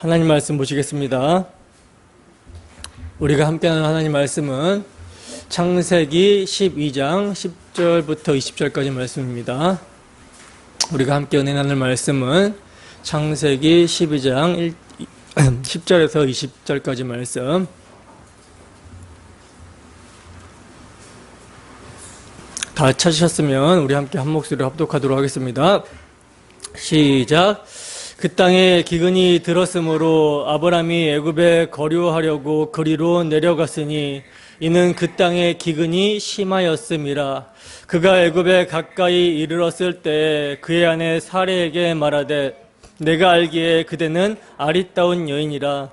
하나님 말씀 보시겠습니다. 우리가 함께하는 하나님 말씀은 창세기 12장 10절부터 20절까지 말씀입니다. 우리가 함께 은혜 나눌 말씀은 창세기 12장 10절에서 20절까지 말씀. 다 찾으셨으면 우리 함께 한 목소리로 합독하도록 하겠습니다. 시작. 그 땅에 기근이 들었으므로 아브람이 애굽에 거류하려고 그리로 내려갔으니 이는 그 땅에 기근이 심하였음이라. 그가 애굽에 가까이 이르렀을 때 그의 아내 사레에게 말하되 내가 알기에 그대는 아리따운 여인이라.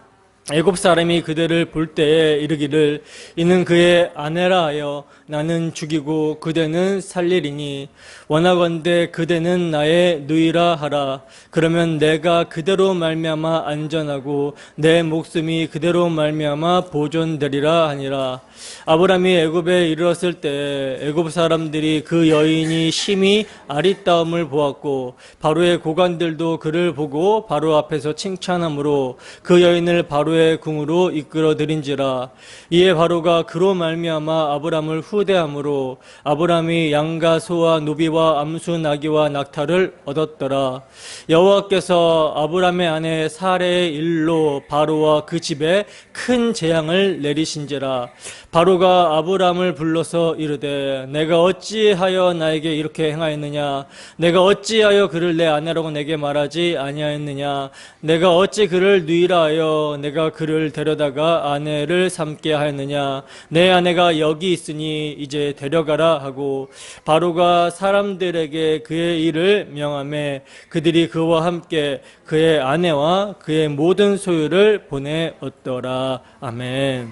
애굽 사람이 그대를 볼 때에 이르기를 이는 그의 아내라 하여 나는 죽이고 그대는 살리리니 원하건대 그대는 나의 누이라 하라. 그러면 내가 그대로 말미암아 안전하고 내 목숨이 그대로 말미암아 보존되리라 하니라. 아브람이 애굽에 이르렀을 때 애굽 사람들이 그 여인이 심히 아리따움을 보았고 바로의 고관들도 그를 보고 바로 앞에서 칭찬하므로 그 여인을 바로의 궁으로 이끌어들인지라. 이에 바로가 그로 말미암아 아브람을 후대함으로 아브람이 양과 소와 노비와 암수 나귀와 낙타를 얻었더라. 여호와께서 아브람의 아내 사레의 일로 바로와 그 집에 큰 재앙을 내리신지라. 바로가 아브람을 불러서 이르되 내가 어찌하여 나에게 이렇게 행하였느냐. 내가 어찌하여 그를 내 아내라고 내게 말하지 아니하였느냐. 내가 어찌 그를 누이라 하여 내가 그를 데려다가 아내를 삼게 하였느냐. 내 아내가 여기 있으니 이제 데려가라 하고 바로가 사람들에게 그의 일을 명하매 그들이 그와 함께 그의 아내와 그의 모든 소유를 보내었더라. 아멘.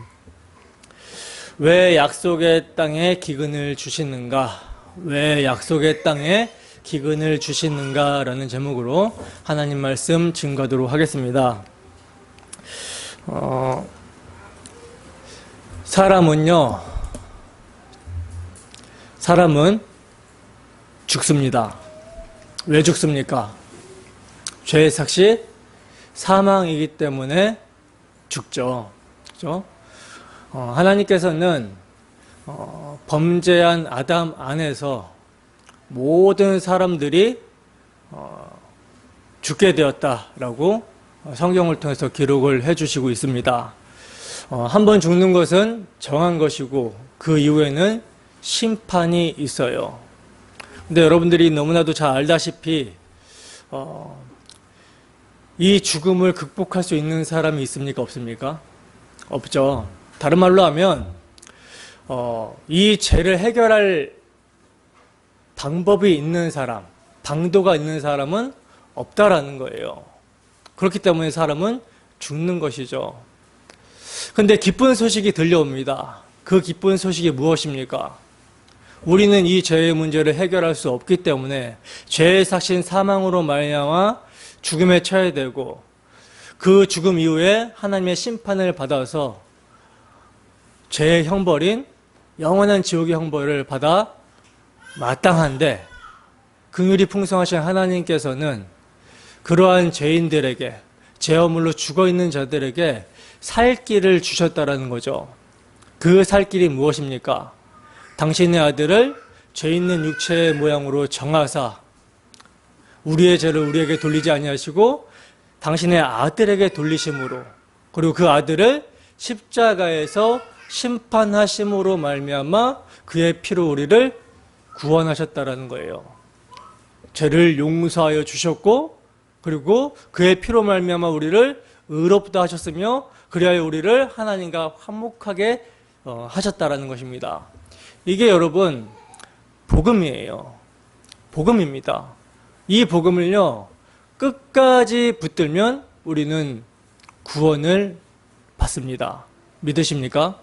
왜 약속의 땅에 기근을 주시는가? 왜 약속의 땅에 기근을 주시는가? 라는 제목으로 하나님 말씀 증거하도록 하겠습니다. 사람은 죽습니다. 왜 죽습니까? 죄의 삭시 사망이기 때문에 죽죠. 그렇죠? 하나님께서는 범죄한 아담 안에서 모든 사람들이 죽게 되었다라고 성경을 통해서 기록을 해주시고 있습니다. 한 번 죽는 것은 정한 것이고 그 이후에는 심판이 있어요. 근데 여러분들이 너무나도 잘 알다시피 이 죽음을 극복할 수 있는 사람이 있습니까? 없습니까? 없죠. 다른 말로 하면 이 죄를 해결할 방법이 있는 사람, 방도가 있는 사람은 없다라는 거예요. 그렇기 때문에 사람은 죽는 것이죠. 근데 기쁜 소식이 들려옵니다. 그 기쁜 소식이 무엇입니까? 우리는 이 죄의 문제를 해결할 수 없기 때문에 죄의 삭신 사망으로 말미암아 죽음에 처해야 되고 그 죽음 이후에 하나님의 심판을 받아서 죄의 형벌인 영원한 지옥의 형벌을 받아 마땅한데 긍휼이 풍성하신 하나님께서는 그러한 죄인들에게 죄어물로 죽어있는 자들에게 살 길을 주셨다라는 거죠. 그 살 길이 무엇입니까? 당신의 아들을 죄 있는 육체의 모양으로 정하사 우리의 죄를 우리에게 돌리지 아니하시고 당신의 아들에게 돌리심으로 그리고 그 아들을 십자가에서 심판하심으로 말미암아 그의 피로 우리를 구원하셨다라는 거예요. 죄를 용서하여 주셨고 그리고 그의 피로 말미암아 우리를 의롭다 하셨으며 그리하여 우리를 하나님과 화목하게 하셨다라는 것입니다. 이게 여러분 복음이에요. 복음입니다. 이 복음을요 끝까지 붙들면 우리는 구원을 받습니다. 믿으십니까?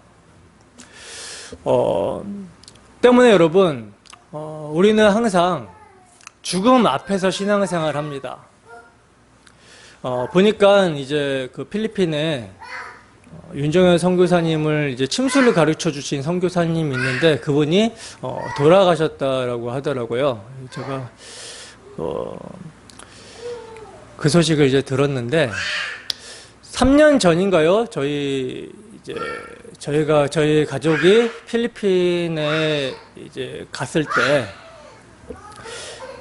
때문에 여러분 우리는 항상 죽음 앞에서 신앙생활을 합니다. 보니까 이제 그 필리핀에 윤정현 선교사님을 이제 침술을 가르쳐 주신 선교사님이 있는데 그분이 돌아가셨다라고 하더라고요. 제가 그 소식을 이제 들었는데 3년 전인가요? 저희 가족이 필리핀에 이제 갔을 때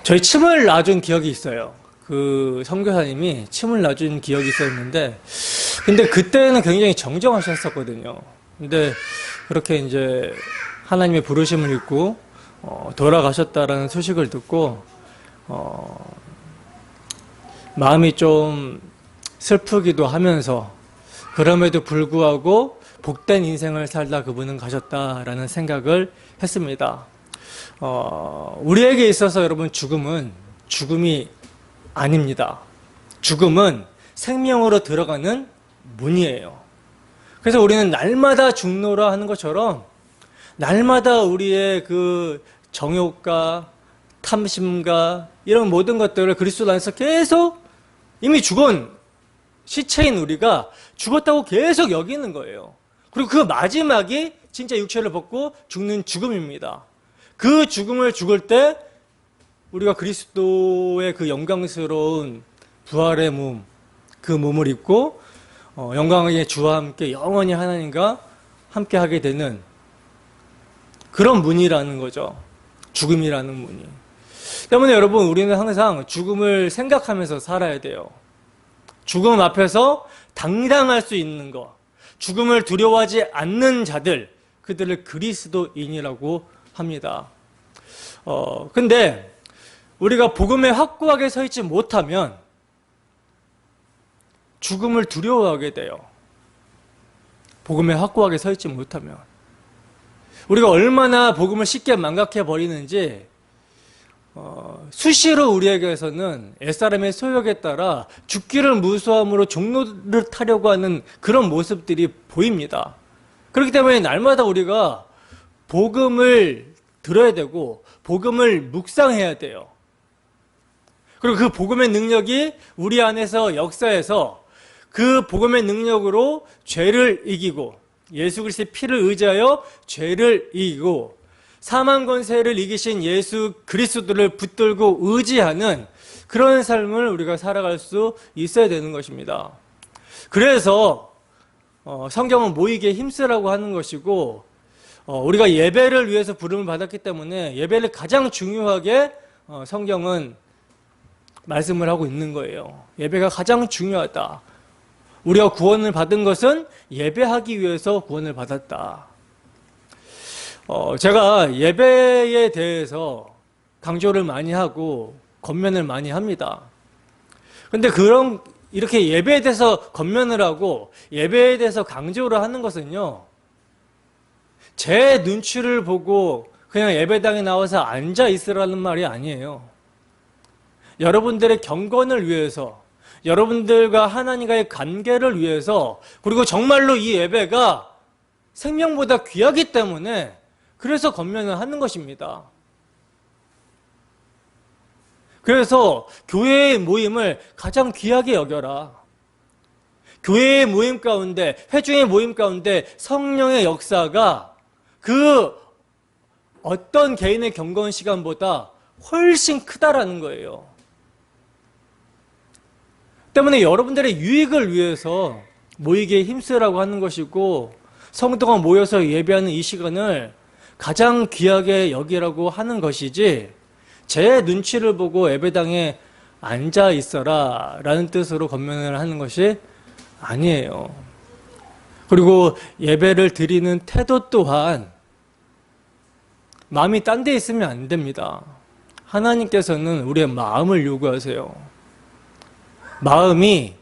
저희 침을 놔준 기억이 있어요. 그 선교사님이 침을 놔준 기억이 있었는데, 근데 그때는 굉장히 정정하셨었거든요. 근데 그렇게 이제 하나님의 부르심을 입고 돌아가셨다라는 소식을 듣고 마음이 좀 슬프기도 하면서, 그럼에도 불구하고 복된 인생을 살다 그분은 가셨다라는 생각을 했습니다. 우리에게 있어서 여러분, 죽음은 죽음이 아닙니다. 죽음은 생명으로 들어가는 문이에요. 그래서 우리는 날마다 죽노라 하는 것처럼 날마다 우리의 그 정욕과 탐심과 이런 모든 것들을 그리스도 안에서 계속 이미 죽은 시체인 우리가 죽었다고 계속 여기는 거예요. 그리고 그 마지막이 진짜 육체를 벗고 죽는 죽음입니다. 그 죽음을 죽을 때 우리가 그리스도의 그 영광스러운 부활의 몸, 그 몸을 입고 영광의 주와 함께 영원히 하나님과 함께 하게 되는 그런 문이라는 거죠. 죽음이라는 문이. 때문에 여러분, 우리는 항상 죽음을 생각하면서 살아야 돼요. 죽음 앞에서 당당할 수 있는 것, 죽음을 두려워하지 않는 자들, 그들을 그리스도인이라고 합니다. 근데 우리가 복음에 확고하게 서 있지 못하면 죽음을 두려워하게 돼요. 복음에 확고하게 서 있지 못하면. 우리가 얼마나 복음을 쉽게 망각해 버리는지 수시로 우리에게서는 옛사람의 소욕에 따라 죽기를 무수함으로 종로를 타려고 하는 그런 모습들이 보입니다. 그렇기 때문에 날마다 우리가 복음을 들어야 되고 복음을 묵상해야 돼요. 그리고 그 복음의 능력이 우리 안에서 역사해서 그 복음의 능력으로 죄를 이기고, 예수 그리스도의 피를 의지하여 죄를 이기고, 사망 권세를 이기신 예수 그리스도를 붙들고 의지하는 그런 삶을 우리가 살아갈 수 있어야 되는 것입니다. 그래서 성경은 모이기에 힘쓰라고 하는 것이고, 우리가 예배를 위해서 부름을 받았기 때문에 예배를 가장 중요하게 성경은 말씀을 하고 있는 거예요. 예배가 가장 중요하다. 우리가 구원을 받은 것은 예배하기 위해서 구원을 받았다. 제가 예배에 대해서 강조를 많이 하고 권면을 많이 합니다. 근데 이렇게 예배에 대해서 권면을 하고 예배에 대해서 강조를 하는 것은요, 제 눈치를 보고 그냥 예배당에 나와서 앉아 있으라는 말이 아니에요. 여러분들의 경건을 위해서, 여러분들과 하나님과의 관계를 위해서, 그리고 정말로 이 예배가 생명보다 귀하기 때문에 그래서 권면을 하는 것입니다. 그래서 교회의 모임을 가장 귀하게 여겨라. 교회의 모임 가운데, 회중의 모임 가운데 성령의 역사가 그 어떤 개인의 경건 시간보다 훨씬 크다라는 거예요. 때문에 여러분들의 유익을 위해서 모이기에 힘쓰라고 하는 것이고, 성도가 모여서 예배하는 이 시간을 가장 귀하게 여기라고 하는 것이지, 제 눈치를 보고 예배당에 앉아 있어라 라는 뜻으로 권면을 하는 것이 아니에요. 그리고 예배를 드리는 태도 또한 마음이 딴 데 있으면 안 됩니다. 하나님께서는 우리의 마음을 요구하세요. 마음이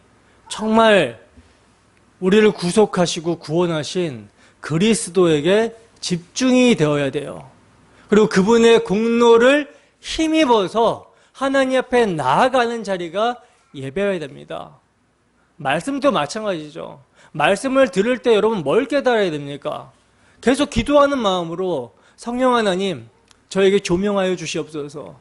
정말 우리를 구속하시고 구원하신 그리스도에게 집중이 되어야 돼요. 그리고 그분의 공로를 힘입어서 하나님 앞에 나아가는 자리가 예배여야 됩니다. 말씀도 마찬가지죠. 말씀을 들을 때 여러분 뭘 깨달아야 됩니까? 계속 기도하는 마음으로 성령 하나님, 저에게 조명하여 주시옵소서.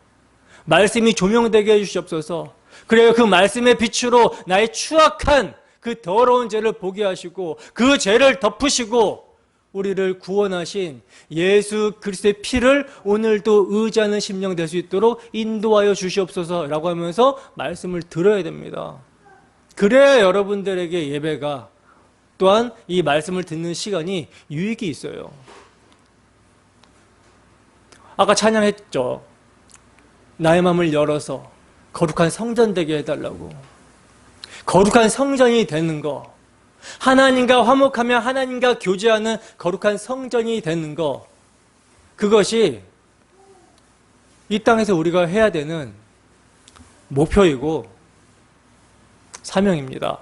말씀이 조명되게 해주시옵소서. 그래요, 그 말씀의 빛으로 나의 추악한 그 더러운 죄를 보게 하시고 그 죄를 덮으시고 우리를 구원하신 예수 그리스도의 피를 오늘도 의지하는 심령 될 수 있도록 인도하여 주시옵소서라고 하면서 말씀을 들어야 됩니다. 그래야 여러분들에게 예배가 또한 이 말씀을 듣는 시간이 유익이 있어요. 아까 찬양했죠. 나의 마음을 열어서 거룩한 성전 되게 해달라고. 거룩한 성전이 되는 거, 하나님과 화목하며 하나님과 교제하는 거룩한 성전이 되는 거, 그것이 이 땅에서 우리가 해야 되는 목표이고 사명입니다.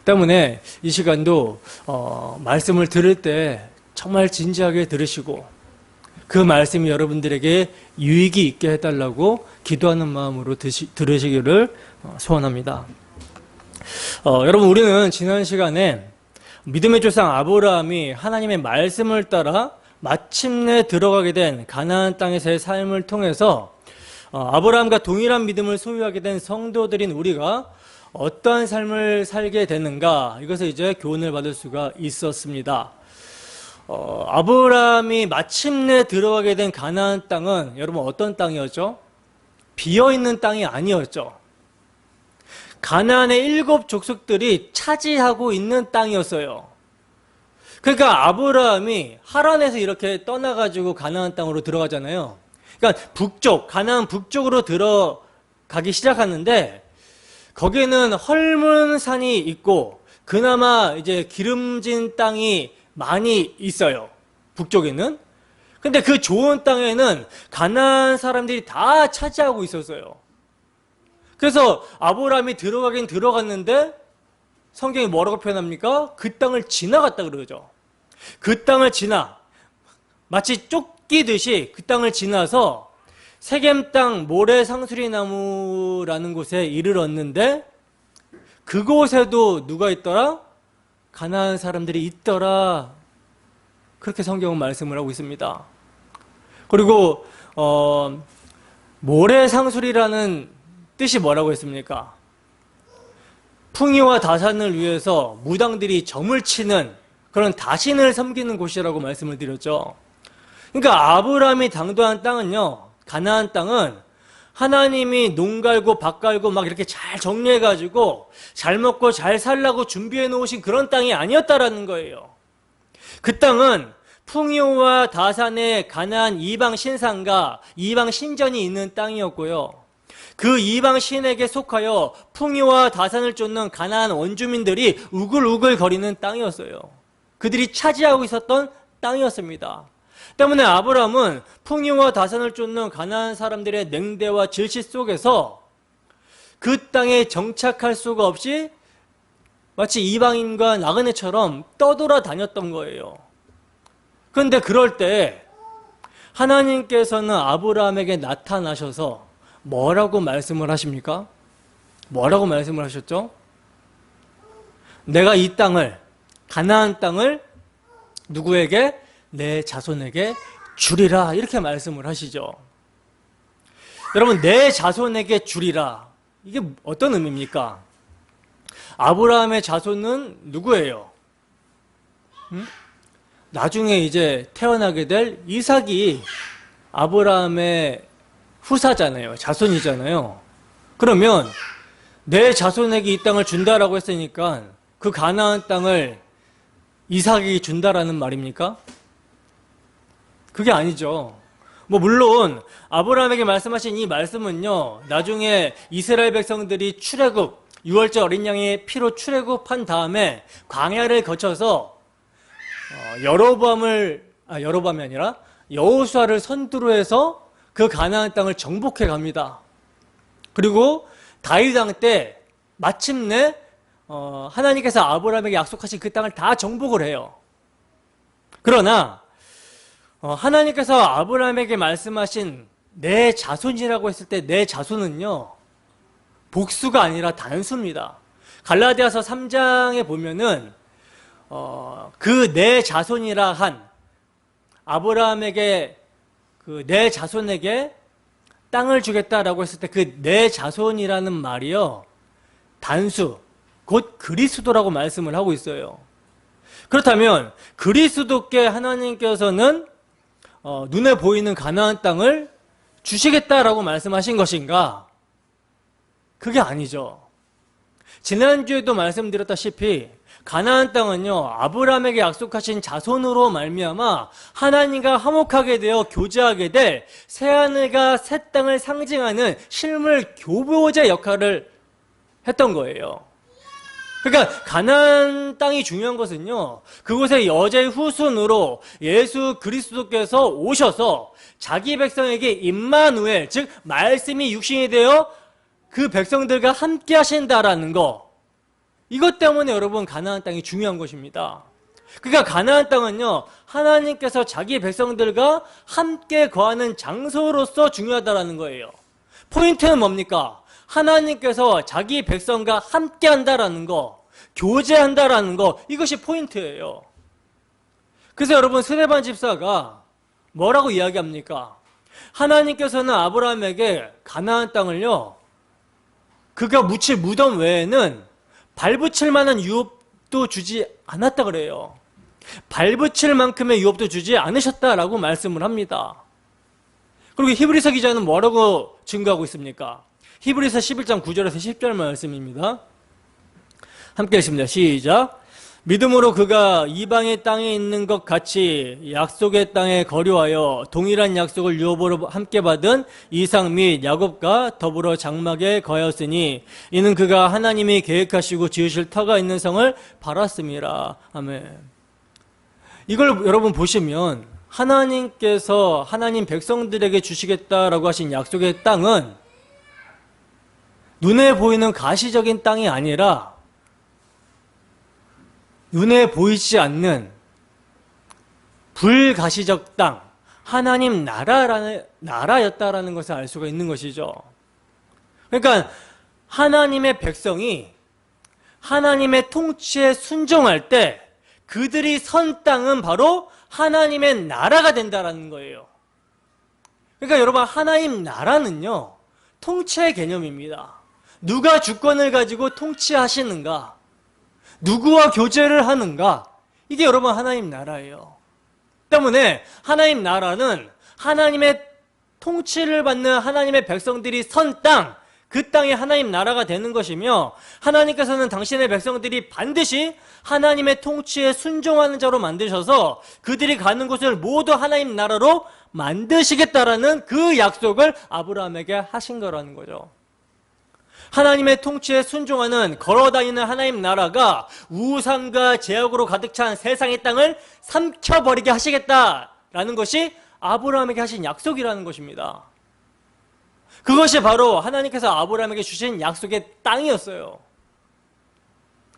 때문에 이 시간도 말씀을 들을 때 정말 진지하게 들으시고 그 말씀이 여러분들에게 유익이 있게 해달라고 기도하는 마음으로 들으시기를 소원합니다. 여러분, 우리는 지난 시간에 믿음의 조상 아브라함이 하나님의 말씀을 따라 마침내 들어가게 된 가나안 땅에서의 삶을 통해서 아브라함과 동일한 믿음을 소유하게 된 성도들인 우리가 어떠한 삶을 살게 되는가, 이것을 이제 교훈을 받을 수가 있었습니다. 아브라함이 마침내 들어가게 된 가나안 땅은 여러분 어떤 땅이었죠? 비어있는 땅이 아니었죠. 가나안의 7 족속들이 차지하고 있는 땅이었어요. 그러니까 아브라함이 하란에서 이렇게 떠나가지고 가나안 땅으로 들어가잖아요. 그러니까 가나안 북쪽으로 들어가기 시작하는데 거기에는 헐문 산이 있고 그나마 이제 기름진 땅이 많이 있어요. 북쪽에는. 근데 그 좋은 땅에는 가나안 사람들이 다 차지하고 있었어요. 그래서 아브라함이 들어가긴 들어갔는데 성경이 뭐라고 표현합니까? 그 땅을 지나갔다 그러죠. 그 땅을 마치 쫓기듯이 그 땅을 지나서 세겜 땅 모래 상수리 나무라는 곳에 이르렀는데 그곳에도 누가 있더라? 가나안 사람들이 있더라. 그렇게 성경은 말씀을 하고 있습니다. 그리고 모래 상수리라는 뜻이 뭐라고 했습니까? 풍요와 다산을 위해서 무당들이 점을 치는 그런 다신을 섬기는 곳이라고 말씀을 드렸죠. 그러니까 아브라함이 당도한 땅은요, 가나안 땅은 하나님이 농 갈고 밭 갈고 막 이렇게 잘 정리해가지고 잘 먹고 잘 살라고 준비해 놓으신 그런 땅이 아니었다라는 거예요. 그 땅은 풍요와 다산의 가나안 이방 신상과 이방 신전이 있는 땅이었고요. 그 이방 신에게 속하여 풍요와 다산을 쫓는 가나안 원주민들이 우글우글 거리는 땅이었어요. 그들이 차지하고 있었던 땅이었습니다. 때문에 아브라함은 풍요와 다산을 쫓는 가나안 사람들의 냉대와 질시 속에서 그 땅에 정착할 수가 없이 마치 이방인과 나그네처럼 떠돌아 다녔던 거예요. 그런데 그럴 때 하나님께서는 아브라함에게 나타나셔서 뭐라고 말씀을 하십니까? 뭐라고 말씀을 하셨죠? 내가 이 땅을, 가나안 땅을 누구에게? 내 자손에게 주리라, 이렇게 말씀을 하시죠. 여러분, 내 자손에게 주리라, 이게 어떤 의미입니까? 아브라함의 자손은 누구예요? 나중에 이제 태어나게 될 이삭이 아브라함의 후사잖아요. 자손이잖아요. 그러면 내 자손에게 이 땅을 준다라고 했으니까 그 가나안 땅을 이삭이 준다라는 말입니까? 그게 아니죠. 물론 아브라함에게 말씀하신 이 말씀은요, 나중에 이스라엘 백성들이 출애굽, 6월절 어린 양의 피로 출애굽한 다음에 광야를 거쳐서 여로보암이 아니라 여호수아를 선두로 해서 그 가나안 땅을 정복해 갑니다. 그리고 다윗 왕 때 마침내 하나님께서 아브라함에게 약속하신 그 땅을 다 정복을 해요. 그러나 하나님께서 아브라함에게 말씀하신 내 자손이라고 했을 때 내 자손은요, 복수가 아니라 단수입니다. 갈라디아서 3장에 보면은 그 내 자손이라 한 아브라함에게 그 내 자손에게 땅을 주겠다라고 했을 때 그 내 자손이라는 말이요, 단수, 곧 그리스도라고 말씀을 하고 있어요. 그렇다면 그리스도께 하나님께서는 눈에 보이는 가나안 땅을 주시겠다라고 말씀하신 것인가? 그게 아니죠. 지난주에도 말씀드렸다시피 가나안 땅은요, 아브라함에게 약속하신 자손으로 말미암아 하나님과 화목하게 되어 교제하게 될 새하늘과 새 땅을 상징하는 실물 교보자 역할을 했던 거예요. 그러니까 가나안 땅이 중요한 것은요, 그곳의 여자의 후손으로 예수 그리스도께서 오셔서 자기 백성에게 임마누엘, 즉 말씀이 육신이 되어 그 백성들과 함께 하신다라는 거, 이것 때문에 여러분 가나안 땅이 중요한 것입니다. 그러니까 가나안 땅은요, 하나님께서 자기 백성들과 함께 거하는 장소로서 중요하다라는 거예요. 포인트는 뭡니까? 하나님께서 자기 백성과 함께 한다라는 거, 교제한다라는 거, 이것이 포인트예요. 그래서 여러분 스데반 집사가 뭐라고 이야기합니까? 하나님께서는 아브라함에게 가나안 땅을요, 그가 묻힐 무덤 외에는 발붙일 만한 유업도 주지 않았다 그래요. 발붙일 만큼의 유업도 주지 않으셨다라고 말씀을 합니다. 그리고 히브리서 기자는 뭐라고 증거하고 있습니까? 히브리서 11장 9절에서 10절 말씀입니다. 함께 읽습니다. 시작. 믿음으로 그가 이방의 땅에 있는 것 같이 약속의 땅에 거류하여 동일한 약속을 유업으로 함께 받은 이삭 및 야곱과 더불어 장막에 거하였으니 이는 그가 하나님이 계획하시고 지으실 터가 있는 성을 바랐음이라. 아멘. 이걸 여러분 보시면 하나님께서 하나님 백성들에게 주시겠다라고 하신 약속의 땅은 눈에 보이는 가시적인 땅이 아니라 눈에 보이지 않는 불가시적 땅, 하나님 나라였다라는 것을 알 수가 있는 것이죠. 그러니까 하나님의 백성이 하나님의 통치에 순종할 때 그들이 선 땅은 바로 하나님의 나라가 된다라는 거예요. 그러니까 여러분, 하나님 나라는요, 통치의 개념입니다. 누가 주권을 가지고 통치하시는가? 누구와 교제를 하는가? 이게 여러분 하나님 나라예요. 때문에 하나님 나라는 하나님의 통치를 받는 하나님의 백성들이 선 땅, 그 땅이 하나님 나라가 되는 것이며, 하나님께서는 당신의 백성들이 반드시 하나님의 통치에 순종하는 자로 만드셔서 그들이 가는 곳을 모두 하나님 나라로 만드시겠다라는 그 약속을 아브라함에게 하신 거라는 거죠. 하나님의 통치에 순종하는 걸어다니는 하나님 나라가 우상과 제약으로 가득 찬 세상의 땅을 삼켜버리게 하시겠다라는 것이 아브라함에게 하신 약속이라는 것입니다. 그것이 바로 하나님께서 아브라함에게 주신 약속의 땅이었어요.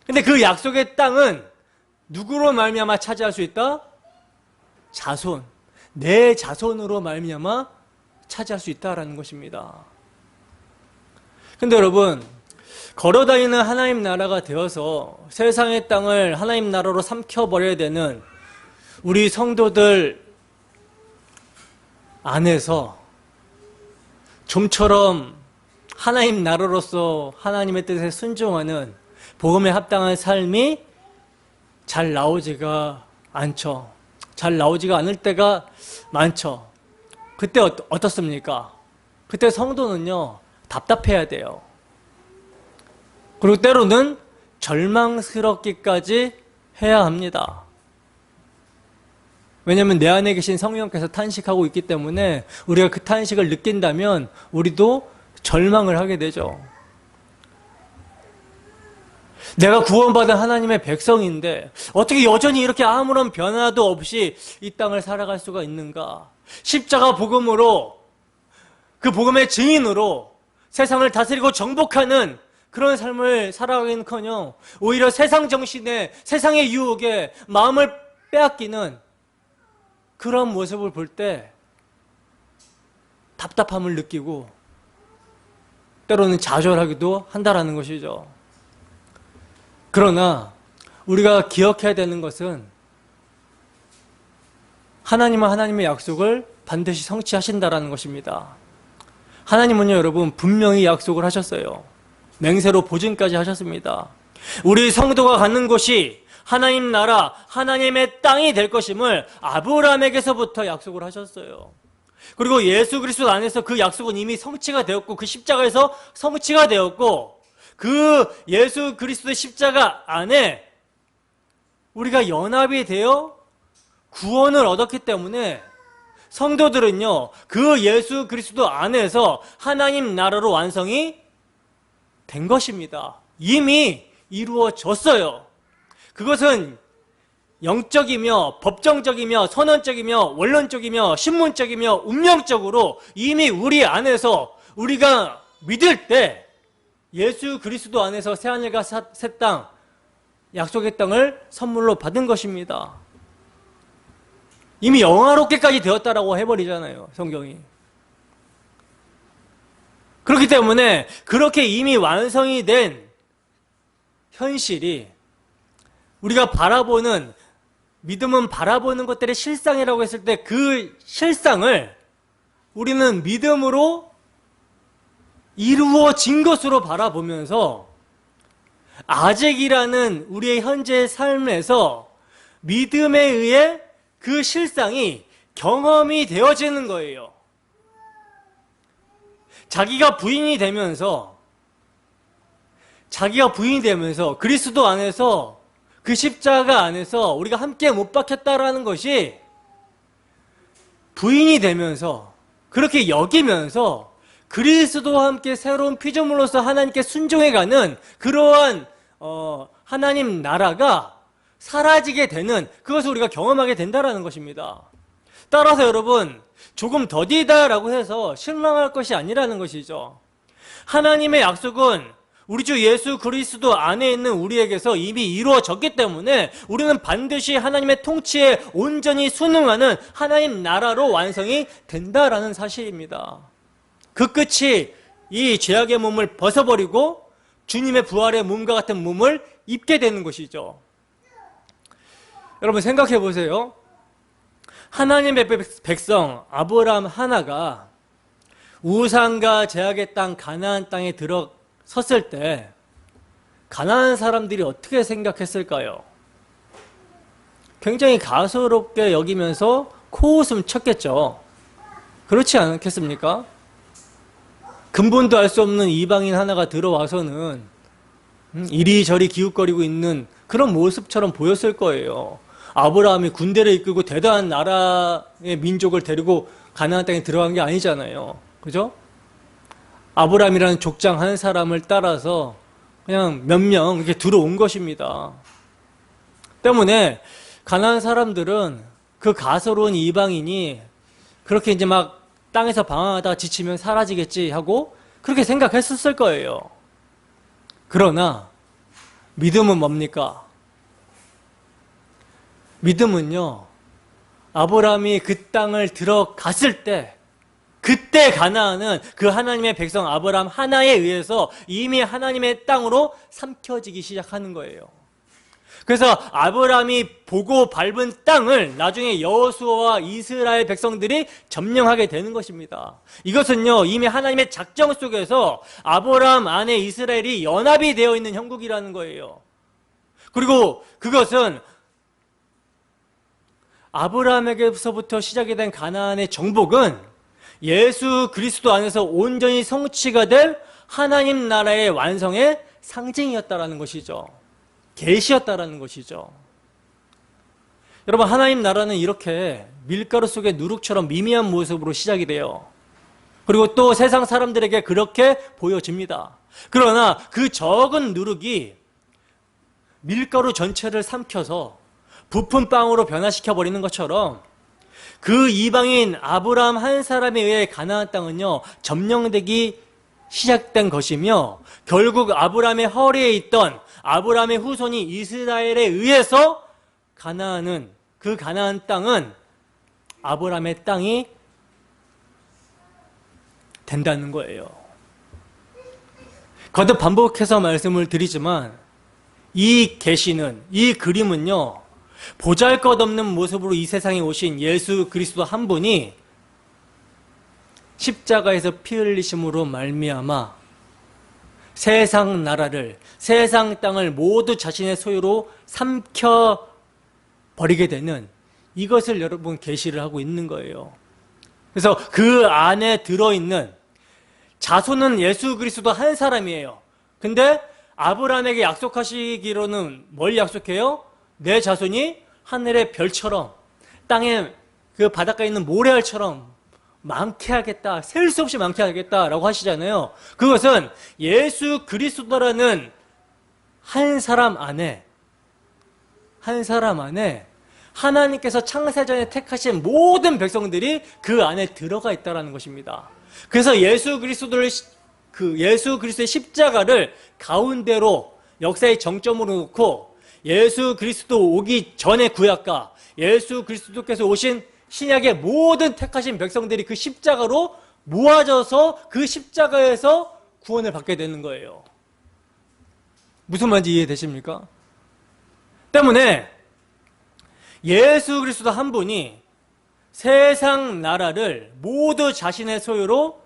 근데 그 약속의 땅은 누구로 말미암아 차지할 수 있다? 자손, 내 자손으로 말미암아 차지할 수 있다라는 것입니다. 근데 여러분, 걸어다니는 하나님 나라가 되어서 세상의 땅을 하나님 나라로 삼켜버려야 되는 우리 성도들 안에서 좀처럼 하나님 나라로서 하나님의 뜻에 순종하는 복음에 합당한 삶이 잘 나오지가 않죠. 잘 나오지가 않을 때가 많죠. 그때 어떻습니까? 그때 성도는요, 답답해야 돼요. 그리고 때로는 절망스럽기까지 해야 합니다. 왜냐하면 내 안에 계신 성령께서 탄식하고 있기 때문에 우리가 그 탄식을 느낀다면 우리도 절망을 하게 되죠. 내가 구원받은 하나님의 백성인데 어떻게 여전히 이렇게 아무런 변화도 없이 이 땅을 살아갈 수가 있는가? 십자가 복음으로, 그 복음의 증인으로 세상을 다스리고 정복하는 그런 삶을 살아가기는커녕 오히려 세상 정신에, 세상의 유혹에 마음을 빼앗기는 그런 모습을 볼 때 답답함을 느끼고 때로는 좌절하기도 한다라는 것이죠. 그러나 우리가 기억해야 되는 것은 하나님은 하나님의 약속을 반드시 성취하신다라는 것입니다. 하나님은요, 여러분, 분명히 약속을 하셨어요. 맹세로 보증까지 하셨습니다. 우리 성도가 가는 곳이 하나님 나라, 하나님의 땅이 될 것임을 아브라함에게서부터 약속을 하셨어요. 그리고 예수 그리스도 안에서 그 약속은 이미 성취가 되었고, 그 십자가에서 성취가 되었고, 그 예수 그리스도의 십자가 안에 우리가 연합이 되어 구원을 얻었기 때문에 성도들은요, 그 예수 그리스도 안에서 하나님 나라로 완성이 된 것입니다. 이미 이루어졌어요. 그것은 영적이며 법정적이며 선언적이며 원론적이며 신문적이며 운명적으로 이미 우리 안에서 우리가 믿을 때 예수 그리스도 안에서 새하늘과 새 땅, 약속의 땅을 선물로 받은 것입니다. 이미 영화롭게까지 되었다라고 해버리잖아요, 성경이. 그렇기 때문에 그렇게 이미 완성이 된 현실이 우리가 바라보는, 믿음은 바라보는 것들의 실상이라고 했을 때 그 실상을 우리는 믿음으로 이루어진 것으로 바라보면서 아직이라는 우리의 현재의 삶에서 믿음에 의해 그 실상이 경험이 되어지는 거예요. 자기가 부인이 되면서 그리스도 안에서 그 십자가 안에서 우리가 함께 못 박혔다라는 것이 부인이 되면서 그렇게 여기면서 그리스도와 함께 새로운 피조물로서 하나님께 순종해가는 그러한 하나님 나라가 사라지게 되는, 그것을 우리가 경험하게 된다는 것입니다. 따라서 여러분, 조금 더디다라고 해서 실망할 것이 아니라는 것이죠. 하나님의 약속은 우리 주 예수 그리스도 안에 있는 우리에게서 이미 이루어졌기 때문에 우리는 반드시 하나님의 통치에 온전히 순응하는 하나님 나라로 완성이 된다라는 사실입니다. 그 끝이 이 죄악의 몸을 벗어버리고 주님의 부활의 몸과 같은 몸을 입게 되는 것이죠. 여러분 생각해 보세요. 하나님의 백성 아브라함 하나가 우상과 제약의 땅 가나안 땅에 들어섰을 때 가나안 사람들이 어떻게 생각했을까요? 굉장히 가소롭게 여기면서 코웃음 쳤겠죠. 그렇지 않겠습니까? 근본도 알 수 없는 이방인 하나가 들어와서는 이리저리 기웃거리고 있는 그런 모습처럼 보였을 거예요. 아브라함이 군대를 이끌고 대단한 나라의 민족을 데리고 가나안 땅에 들어간 게 아니잖아요. 그죠? 아브라함이라는 족장 한 사람을 따라서 그냥 몇 명 이렇게 들어온 것입니다. 때문에 가나안 사람들은 그 가소로운 이방인이 그렇게 이제 막 땅에서 방황하다가 지치면 사라지겠지 하고 그렇게 생각했었을 거예요. 그러나 믿음은 뭡니까? 믿음은요, 아브라함이 그 땅을 들어갔을 때 그때 가나안은 그 하나님의 백성 아브라함 하나에 의해서 이미 하나님의 땅으로 삼켜지기 시작하는 거예요. 그래서 아브라함이 보고 밟은 땅을 나중에 여호수아와 이스라엘 백성들이 점령하게 되는 것입니다. 이것은요, 이미 하나님의 작정 속에서 아브라함 안에 이스라엘이 연합이 되어 있는 형국이라는 거예요. 그리고 그것은 아브라함에게서부터 시작이 된 가나안의 정복은 예수 그리스도 안에서 온전히 성취가 될 하나님 나라의 완성의 상징이었다라는 것이죠. 계시였다라는 것이죠. 여러분, 하나님 나라는 이렇게 밀가루 속의 누룩처럼 미미한 모습으로 시작이 돼요. 그리고 또 세상 사람들에게 그렇게 보여집니다. 그러나 그 적은 누룩이 밀가루 전체를 삼켜서 부푼 빵으로 변화시켜버리는 것처럼 그 이방인 아브라함 한 사람에 의해 가나안 땅은요, 점령되기 시작된 것이며 결국 아브라함의 허리에 있던 아브라함의 후손이 이스라엘에 의해서 그 가나안 땅은 아브라함의 땅이 된다는 거예요. 거듭 반복해서 말씀을 드리지만 이 계시는, 이 그림은요, 보잘것없는 모습으로 이 세상에 오신 예수 그리스도 한 분이 십자가에서 피 흘리심으로 말미암아 세상 나라를, 세상 땅을 모두 자신의 소유로 삼켜 버리게 되는, 이것을 여러분 계시를 하고 있는 거예요. 그래서 그 안에 들어있는 자손은 예수 그리스도 한 사람이에요. 근데 아브라함에게 약속하시기로는 뭘 약속해요? 내 자손이 하늘의 별처럼 땅에 그 바닷가에 있는 모래알처럼 많게 하겠다, 셀 수 없이 많게 하겠다라고 하시잖아요. 그것은 예수 그리스도라는 한 사람 안에 하나님께서 창세전에 택하신 모든 백성들이 그 안에 들어가 있다는 것입니다. 그래서 예수 그리스도의 십자가를 가운데로 역사의 정점으로 놓고 예수 그리스도 오기 전의 구약과 예수 그리스도께서 오신 신약의 모든 택하신 백성들이 그 십자가로 모아져서 그 십자가에서 구원을 받게 되는 거예요. 무슨 말인지 이해되십니까? 때문에 예수 그리스도 한 분이 세상 나라를 모두 자신의 소유로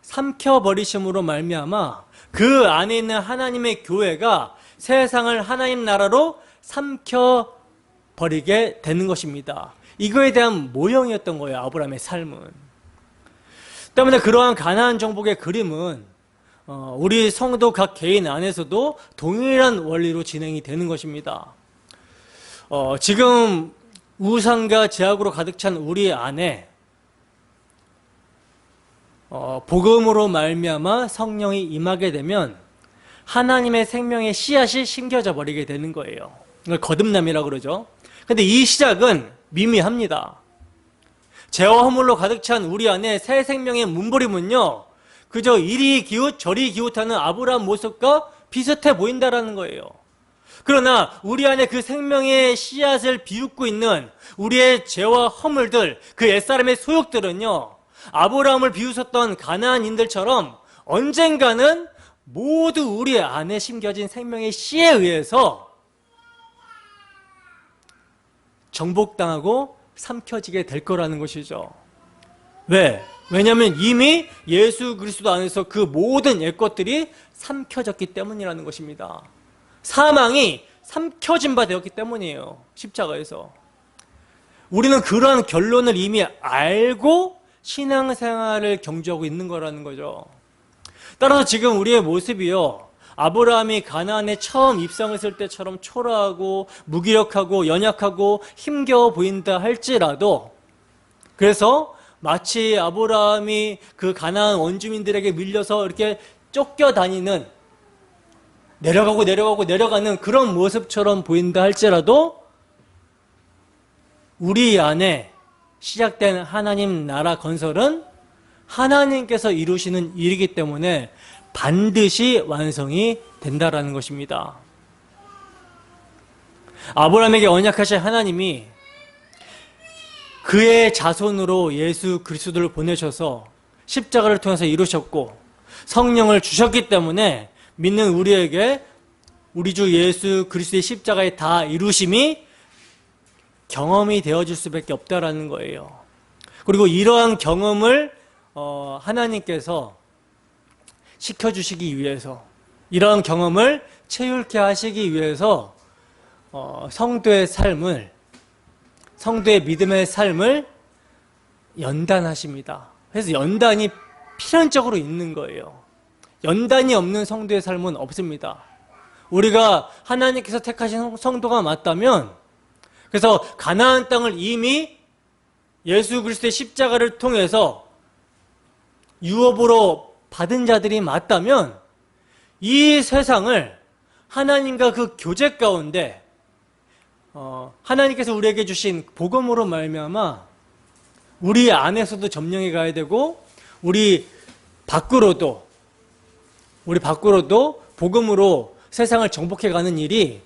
삼켜버리심으로 말미암아 그 안에 있는 하나님의 교회가 세상을 하나님 나라로 삼켜버리게 되는 것입니다. 이거에 대한 모형이었던 거예요. 아브라함의 삶은. 때문에 그러한 가나안 정복의 그림은 우리 성도 각 개인 안에서도 동일한 원리로 진행이 되는 것입니다. 지금 우상과 제약으로 가득 찬 우리 안에 복음으로 말미암아 성령이 임하게 되면 하나님의 생명의 씨앗이 심겨져 버리게 되는 거예요. 이걸 거듭남이라고 그러죠. 근데 이 시작은 미미합니다. 죄와 허물로 가득 찬 우리 안에 새 생명의 문부림은요, 그저 이리 기웃 저리 기웃하는 아브라함 모습과 비슷해 보인다라는 거예요. 그러나 우리 안에 그 생명의 씨앗을 비웃고 있는 우리의 죄와 허물들, 그 옛사람의 소욕들은요, 아브라함을 비웃었던 가나안인들처럼 언젠가는 모두 우리 안에 심겨진 생명의 씨에 의해서 정복당하고 삼켜지게 될 거라는 것이죠. 왜? 왜냐하면 이미 예수 그리스도 안에서 그 모든 옛 것들이 삼켜졌기 때문이라는 것입니다. 사망이 삼켜진 바 되었기 때문이에요. 십자가에서. 우리는 그러한 결론을 이미 알고 신앙생활을 경주하고 있는 거라는 거죠. 따라서 지금 우리의 모습이요, 아브라함이 가나안에 처음 입성했을 때처럼 초라하고 무기력하고 연약하고 힘겨워 보인다 할지라도, 그래서 마치 아브라함이 그 가나안 원주민들에게 밀려서 이렇게 쫓겨다니는, 내려가는 그런 모습처럼 보인다 할지라도 우리 안에 시작된 하나님 나라 건설은 하나님께서 이루시는 일이기 때문에 반드시 완성이 된다라는 것입니다. 아브라함에게 언약하신 하나님이 그의 자손으로 예수 그리스도를 보내셔서 십자가를 통해서 이루셨고 성령을 주셨기 때문에 믿는 우리에게 우리 주 예수 그리스도의 십자가의 다 이루심이 경험이 되어질 수밖에 없다라는 거예요. 그리고 이러한 경험을 하나님께서 시켜주시기 위해서, 이러한 경험을 체휼케 하시기 위해서 성도의 믿음의 삶을 연단하십니다. 그래서 연단이 필연적으로 있는 거예요. 연단이 없는 성도의 삶은 없습니다. 우리가 하나님께서 택하신 성도가 맞다면, 그래서 가나안 땅을 이미 예수 그리스도의 십자가를 통해서 유업으로 받은 자들이 맞다면 이 세상을 하나님과 그 교제 가운데 하나님께서 우리에게 주신 복음으로 말미암아 우리 안에서도 점령해 가야 되고 우리 밖으로도 복음으로 세상을 정복해 가는 일이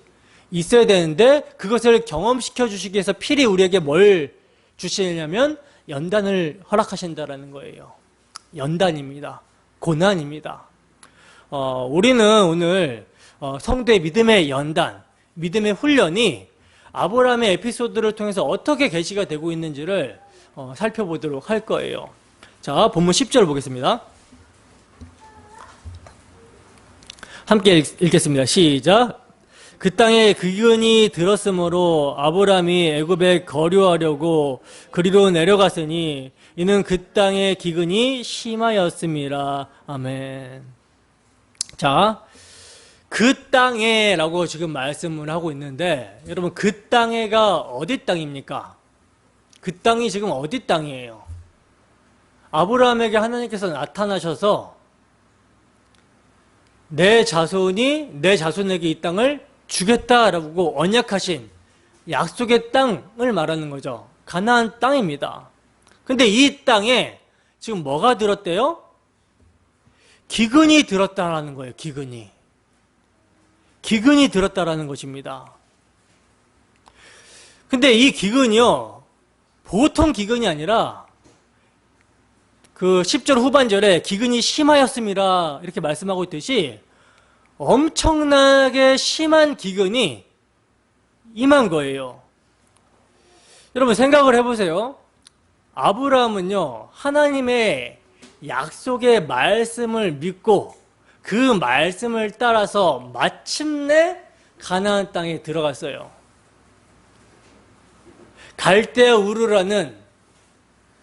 있어야 되는데, 그것을 경험시켜 주시기 위해서 필히 우리에게 뭘 주시냐면 연단을 허락하신다라는 거예요. 연단입니다. 고난입니다. 우리는 오늘 성도의 믿음의 연단, 믿음의 훈련이 아브라함의 에피소드를 통해서 어떻게 계시가 되고 있는지를 살펴보도록 할 거예요. 자, 본문 10절 보겠습니다. 함께 읽겠습니다. 시작. 그 땅에 기근이 들었으므로 아브라함이 애굽에 거류하려고 그리로 내려갔으니 이는 그 땅의 기근이 심하였음이라. 아멘. 자, 그 땅에 라고 지금 말씀을 하고 있는데, 여러분 그 땅에가 어디 땅입니까? 그 땅이 지금 어디 땅이에요? 아브라함에게 하나님께서 나타나셔서 내 자손에게 이 땅을 주겠다라고 언약하신 약속의 땅을 말하는 거죠. 가나안 땅입니다. 근데 이 땅에 지금 뭐가 들었대요? 기근이 들었다라는 거예요. 기근이 들었다라는 것입니다. 근데 이 기근이요, 보통 기근이 아니라 그 10절 후반절에 기근이 심하였음이라 이렇게 말씀하고 있듯이 엄청나게 심한 기근이 임한 거예요. 여러분 생각을 해보세요. 아브라함은요, 하나님의 약속의 말씀을 믿고 그 말씀을 따라서 마침내 가나안 땅에 들어갔어요. 갈대아 우르라는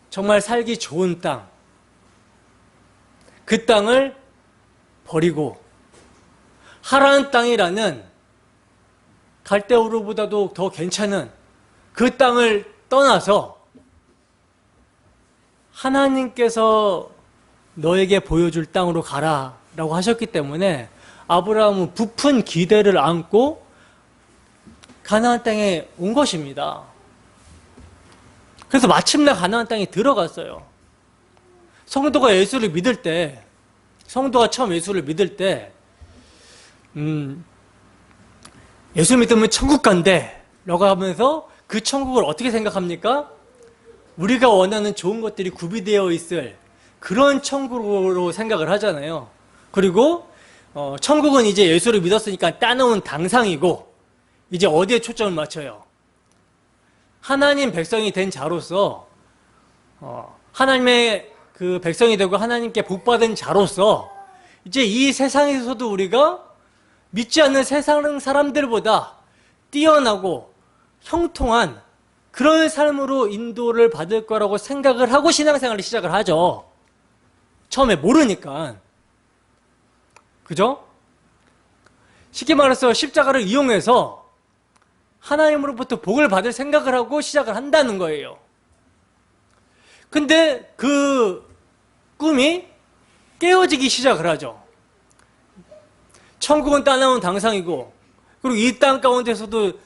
정말 살기 좋은 땅, 그 땅을 버리고 하란 땅이라는 갈대아 우르보다도 더 괜찮은 그 땅을 떠나서 하나님께서 너에게 보여줄 땅으로 가라 라고 하셨기 때문에 아브라함은 부푼 기대를 안고 가나안 땅에 온 것입니다. 그래서 마침내 가나안 땅에 들어갔어요. 성도가 예수를 믿을 때, 성도가 처음 예수를 믿을 때 예수 믿으면 천국 간대 라고 하면서 그 천국을 어떻게 생각합니까? 우리가 원하는 좋은 것들이 구비되어 있을 그런 천국으로 생각을 하잖아요. 그리고 천국은 이제 예수를 믿었으니까 따놓은 당상이고, 이제 어디에 초점을 맞춰요? 하나님 백성이 된 자로서, 하나님의 그 백성이 되고 하나님께 복받은 자로서 이제 이 세상에서도 우리가 믿지 않는 세상 사람들보다 뛰어나고 형통한 그런 삶으로 인도를 받을 거라고 생각을 하고 신앙생활을 시작을 하죠. 처음에 모르니까. 그죠? 쉽게 말해서 십자가를 이용해서 하나님으로부터 복을 받을 생각을 하고 시작을 한다는 거예요. 근데 그 꿈이 깨어지기 시작을 하죠. 천국은 따놓은 당상이고, 그리고 이 땅 가운데서도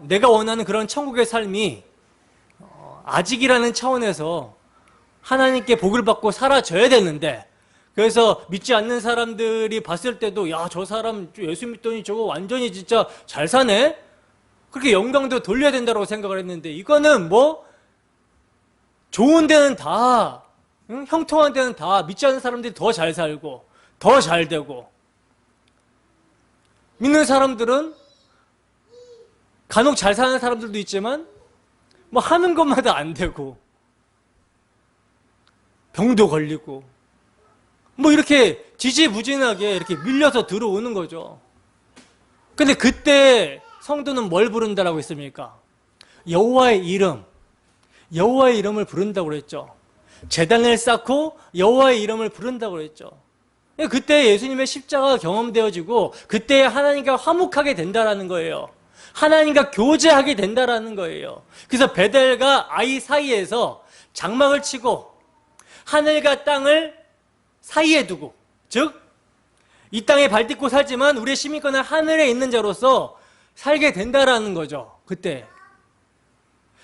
내가 원하는 그런 천국의 삶이 아직이라는 차원에서 하나님께 복을 받고 살아져야 되는데, 그래서 믿지 않는 사람들이 봤을 때도 야, 저 사람 예수 믿더니 저거 완전히 진짜 잘 사네? 그렇게 영광도 돌려야 된다고 생각을 했는데, 이거는 뭐 좋은 데는 다, 형통한 데는 다 믿지 않는 사람들이 더 잘 살고 더 잘 되고, 믿는 사람들은 간혹 잘 사는 사람들도 있지만 뭐 하는 것마다 안 되고 병도 걸리고 뭐 이렇게 지지부진하게 이렇게 밀려서 들어오는 거죠. 근데 그때 성도는 뭘 부른다라고 했습니까? 여호와의 이름을 부른다고 그랬죠. 제단을 쌓고 여호와의 이름을 부른다고 그랬죠. 그때 예수님의 십자가가 경험되어지고 그때 하나님과 화목하게 된다라는 거예요. 하나님과 교제하게 된다라는 거예요. 그래서 베델과 아이 사이에서 장막을 치고 하늘과 땅을 사이에 두고, 즉 이 땅에 발 딛고 살지만 우리의 시민권은 하늘에 있는 자로서 살게 된다라는 거죠. 그때.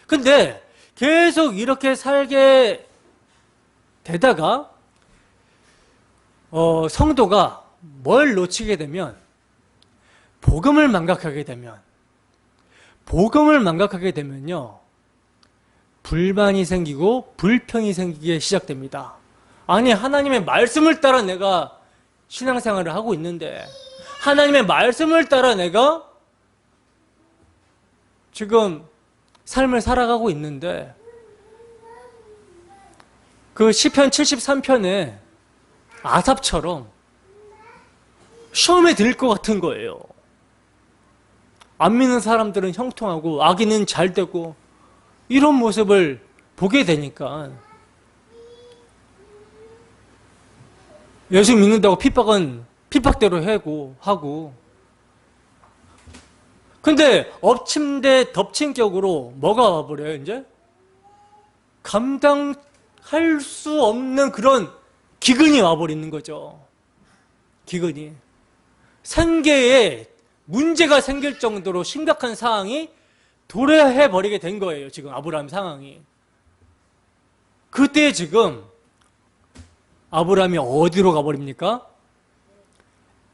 근데 계속 이렇게 살게 되다가 성도가 뭘 놓치게 되면, 복음을 망각하게 되면요, 불만이 생기고 불평이 생기기 시작됩니다. 아니, 하나님의 말씀을 따라 내가 신앙생활을 하고 있는데, 하나님의 말씀을 따라 내가 지금 삶을 살아가고 있는데, 그 시편 73편에 아삽처럼 시험에 들 것 같은 거예요. 안 믿는 사람들은 형통하고 악인은 잘 되고 이런 모습을 보게 되니까 예수 믿는다고 핍박은 핍박대로 하고, 근데 엎친 데 덮친 격으로 뭐가 와버려요, 이제? 감당할 수 없는 그런 기근이 와버리는 거죠. 기근이. 생계에 문제가 생길 정도로 심각한 상황이 도래해버리게 된 거예요, 지금 아브라함 상황이. 그때 지금 아브라함이 어디로 가버립니까?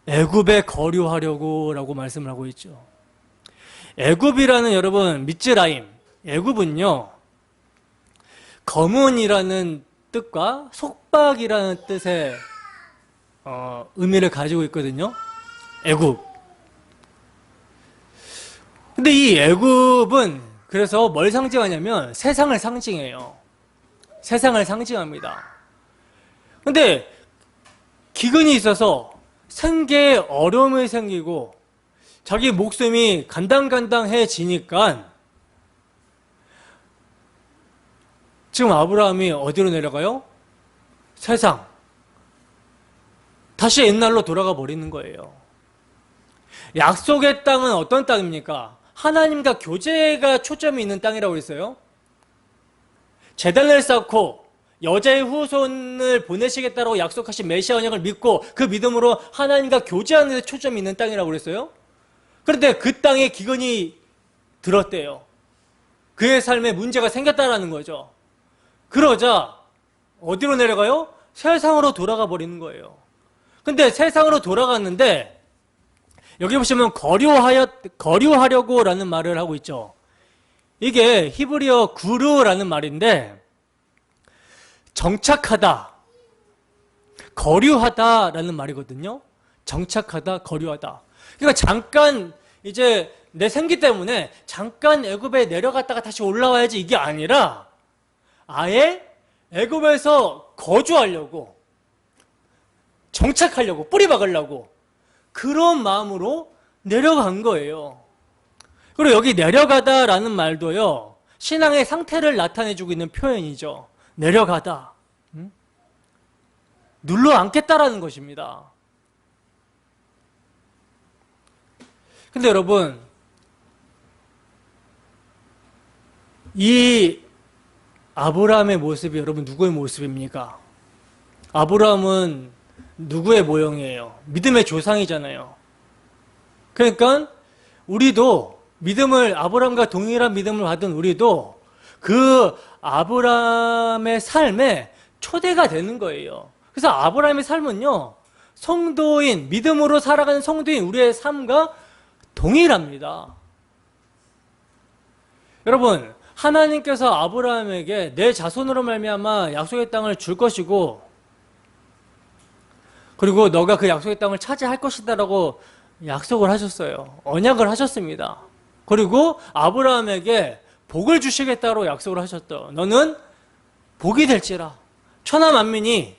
애굽에 거류하려고 라고 말씀을 하고 있죠. 애굽이라는 여러분 미츠라임, 애굽은요 검은이라는 뜻과 속박이라는 뜻의 의미를 가지고 있거든요. 애굽. 근데 이 애굽은 그래서 뭘 상징하냐면 세상을 상징해요. 세상을 상징합니다. 근데 기근이 있어서 생계에 어려움이 생기고 자기 목숨이 간당간당해지니까 지금 아브라함이 어디로 내려가요? 세상. 다시 옛날로 돌아가 버리는 거예요. 약속의 땅은 어떤 땅입니까? 하나님과 교제가 초점이 있는 땅이라고 했어요. 제단을 쌓고 여자의 후손을 보내시겠다고 약속하신 메시아 언약을 믿고 그 믿음으로 하나님과 교제하는 데 초점이 있는 땅이라고 그랬어요. 그런데 그 땅에 기근이 들었대요. 그의 삶에 문제가 생겼다라는 거죠. 그러자 어디로 내려가요? 세상으로 돌아가 버리는 거예요. 근데 세상으로 돌아갔는데 여기 보시면 거류하려고 라는 말을 하고 있죠. 이게 히브리어 구르라는 말인데 정착하다, 거류하다 라는 말이거든요. 정착하다, 거류하다. 그러니까 잠깐 이제 내 생기 때문에 잠깐 애굽에 내려갔다가 다시 올라와야지 이게 아니라 아예 애굽에서 거주하려고, 정착하려고, 뿌리 박으려고 그런 마음으로 내려간 거예요. 그리고 여기 내려가다라는 말도요, 신앙의 상태를 나타내주고 있는 표현이죠. 내려가다. 눌러 앉겠다라는 것입니다. 근데 여러분, 이 아브라함의 모습이 여러분 누구의 모습입니까? 아브라함은 누구의 모형이에요? 믿음의 조상이잖아요. 그러니까 우리도 믿음을, 아브라함과 동일한 믿음을 받은 우리도 그 아브라함의 삶에 초대가 되는 거예요. 그래서 아브라함의 삶은요, 성도인, 믿음으로 살아가는 성도인 우리의 삶과 동일합니다. 여러분, 하나님께서 아브라함에게 내 자손으로 말미암아 약속의 땅을 줄 것이고 그리고 너가 그 약속의 땅을 차지할 것이다 라고 약속을 하셨어요. 언약을 하셨습니다. 그리고 아브라함에게 복을 주시겠다고 약속을 하셨죠. 너는 복이 될지라 천하 만민이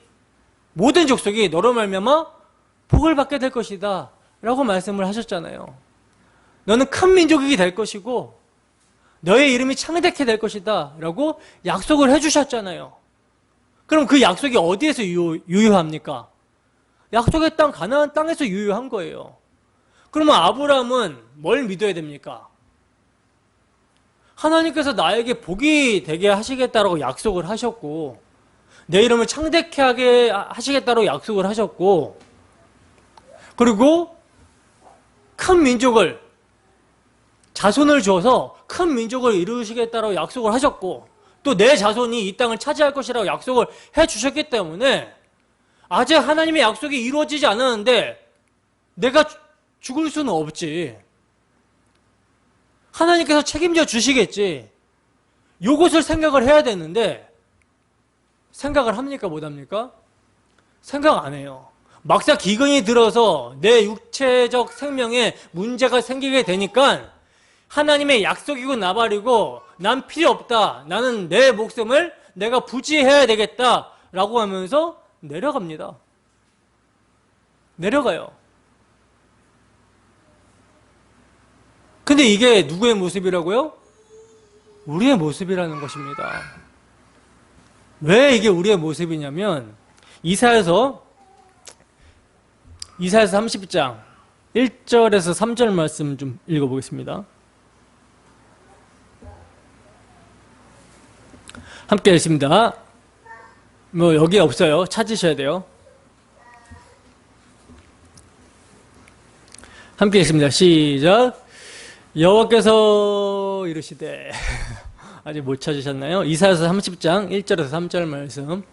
모든 족속이 너로 말미암아 복을 받게 될 것이다 라고 말씀을 하셨잖아요. 너는 큰 민족이 될 것이고 너의 이름이 창대케 될 것이다 라고 약속을 해주셨잖아요. 그럼 그 약속이 어디에서 유효합니까? 약속의 땅, 가나안 땅에서 유효한 거예요. 그러면 아브라함은 뭘 믿어야 됩니까? 하나님께서 나에게 복이 되게 하시겠다라고 약속을 하셨고 내 이름을 창대케 하게 하시겠다라고 약속을 하셨고 그리고 큰 민족을, 자손을 줘서 큰 민족을 이루시겠다라고 약속을 하셨고 또 내 자손이 이 땅을 차지할 것이라고 약속을 해주셨기 때문에 아직 하나님의 약속이 이루어지지 않았는데 내가 죽을 수는 없지. 하나님께서 책임져 주시겠지. 요것을 생각을 해야 되는데 생각을 합니까? 못합니까? 생각 안 해요. 막상 기근이 들어서 내 육체적 생명에 문제가 생기게 되니까 하나님의 약속이고 나발이고 난 필요 없다. 나는 내 목숨을 내가 부지해야 되겠다 라고 하면서 내려갑니다. 내려가요. 근데 이게 누구의 모습이라고요? 우리의 모습이라는 것입니다. 왜 이게 우리의 모습이냐면 이사야서 30장 1절에서 3절 말씀 좀 읽어보겠습니다. 함께 읽습니다. 뭐 여기 없어요. 찾으셔야 돼요. 함께 읽습니다. 시작. 여호와께서 이르시되 아직 못 찾으셨나요? 이사야서 30장 1절에서 3절 말씀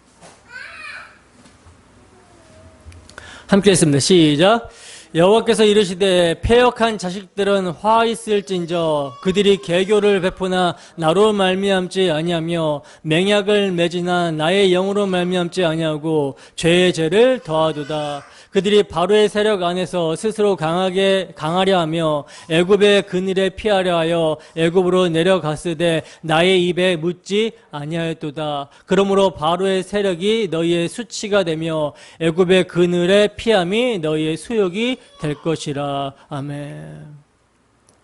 함께 읽습니다. 시작. 여호와께서 이르시되 패역한 자식들은 화 있을진저 그들이 계교를 베푸나 나로 말미암지 아니하며 맹약을 맺으나 나의 영으로 말미암지 아니하고 죄의 죄를 더하도다. 그들이 바로의 세력 안에서 스스로 강하려 하며 애굽의 그늘에 피하려 하여 애굽으로 내려갔으되 나의 입에 묻지 아니하였도다. 그러므로 바로의 세력이 너희의 수치가 되며 애굽의 그늘에 피함이 너희의 수욕이 될 것이라. 아멘.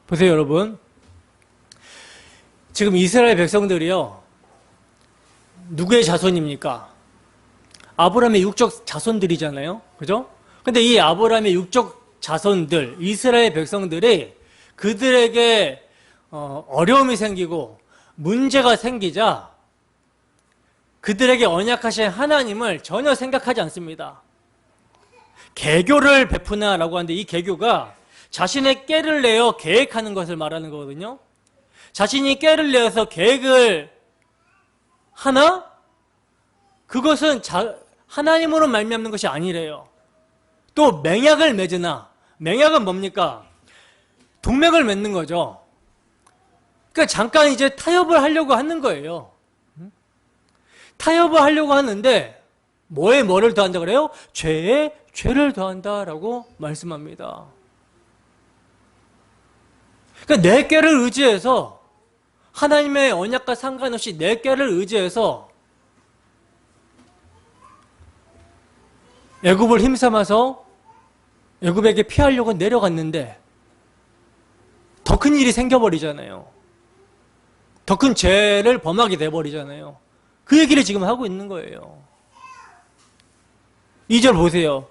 보세요, 여러분. 지금 이스라엘 백성들이요, 누구의 자손입니까? 아브라함의 육적 자손들이잖아요. 그죠? 근데 이 아브라함의 육적 자손들, 이스라엘 백성들이 그들에게 어려움이 생기고 문제가 생기자 그들에게 언약하신 하나님을 전혀 생각하지 않습니다. 계교를 베푸나라고 하는데 이 계교가 자신의 꾀를 내어 계획하는 것을 말하는 거거든요. 자신이 꾀를 내어서 계획을 하나? 그것은 하나님으로 말미암는 것이 아니래요. 또 맹약을 맺으나, 맹약은 뭡니까? 동맹을 맺는 거죠. 그러니까 잠깐 이제 타협을 하려고 하는 거예요. 타협을 하려고 하는데 뭐를 더한다 그래요? 죄에 죄를 더한다라고 말씀합니다. 그러니까 내 꾀를 의지해서 하나님의 언약과 상관없이 내 꾀를 의지해서 애굽을 힘삼아서 애굽에게 피하려고 내려갔는데 더 큰 일이 생겨버리잖아요. 더 큰 죄를 범하게 돼버리잖아요. 그 얘기를 지금 하고 있는 거예요. 2절 보세요.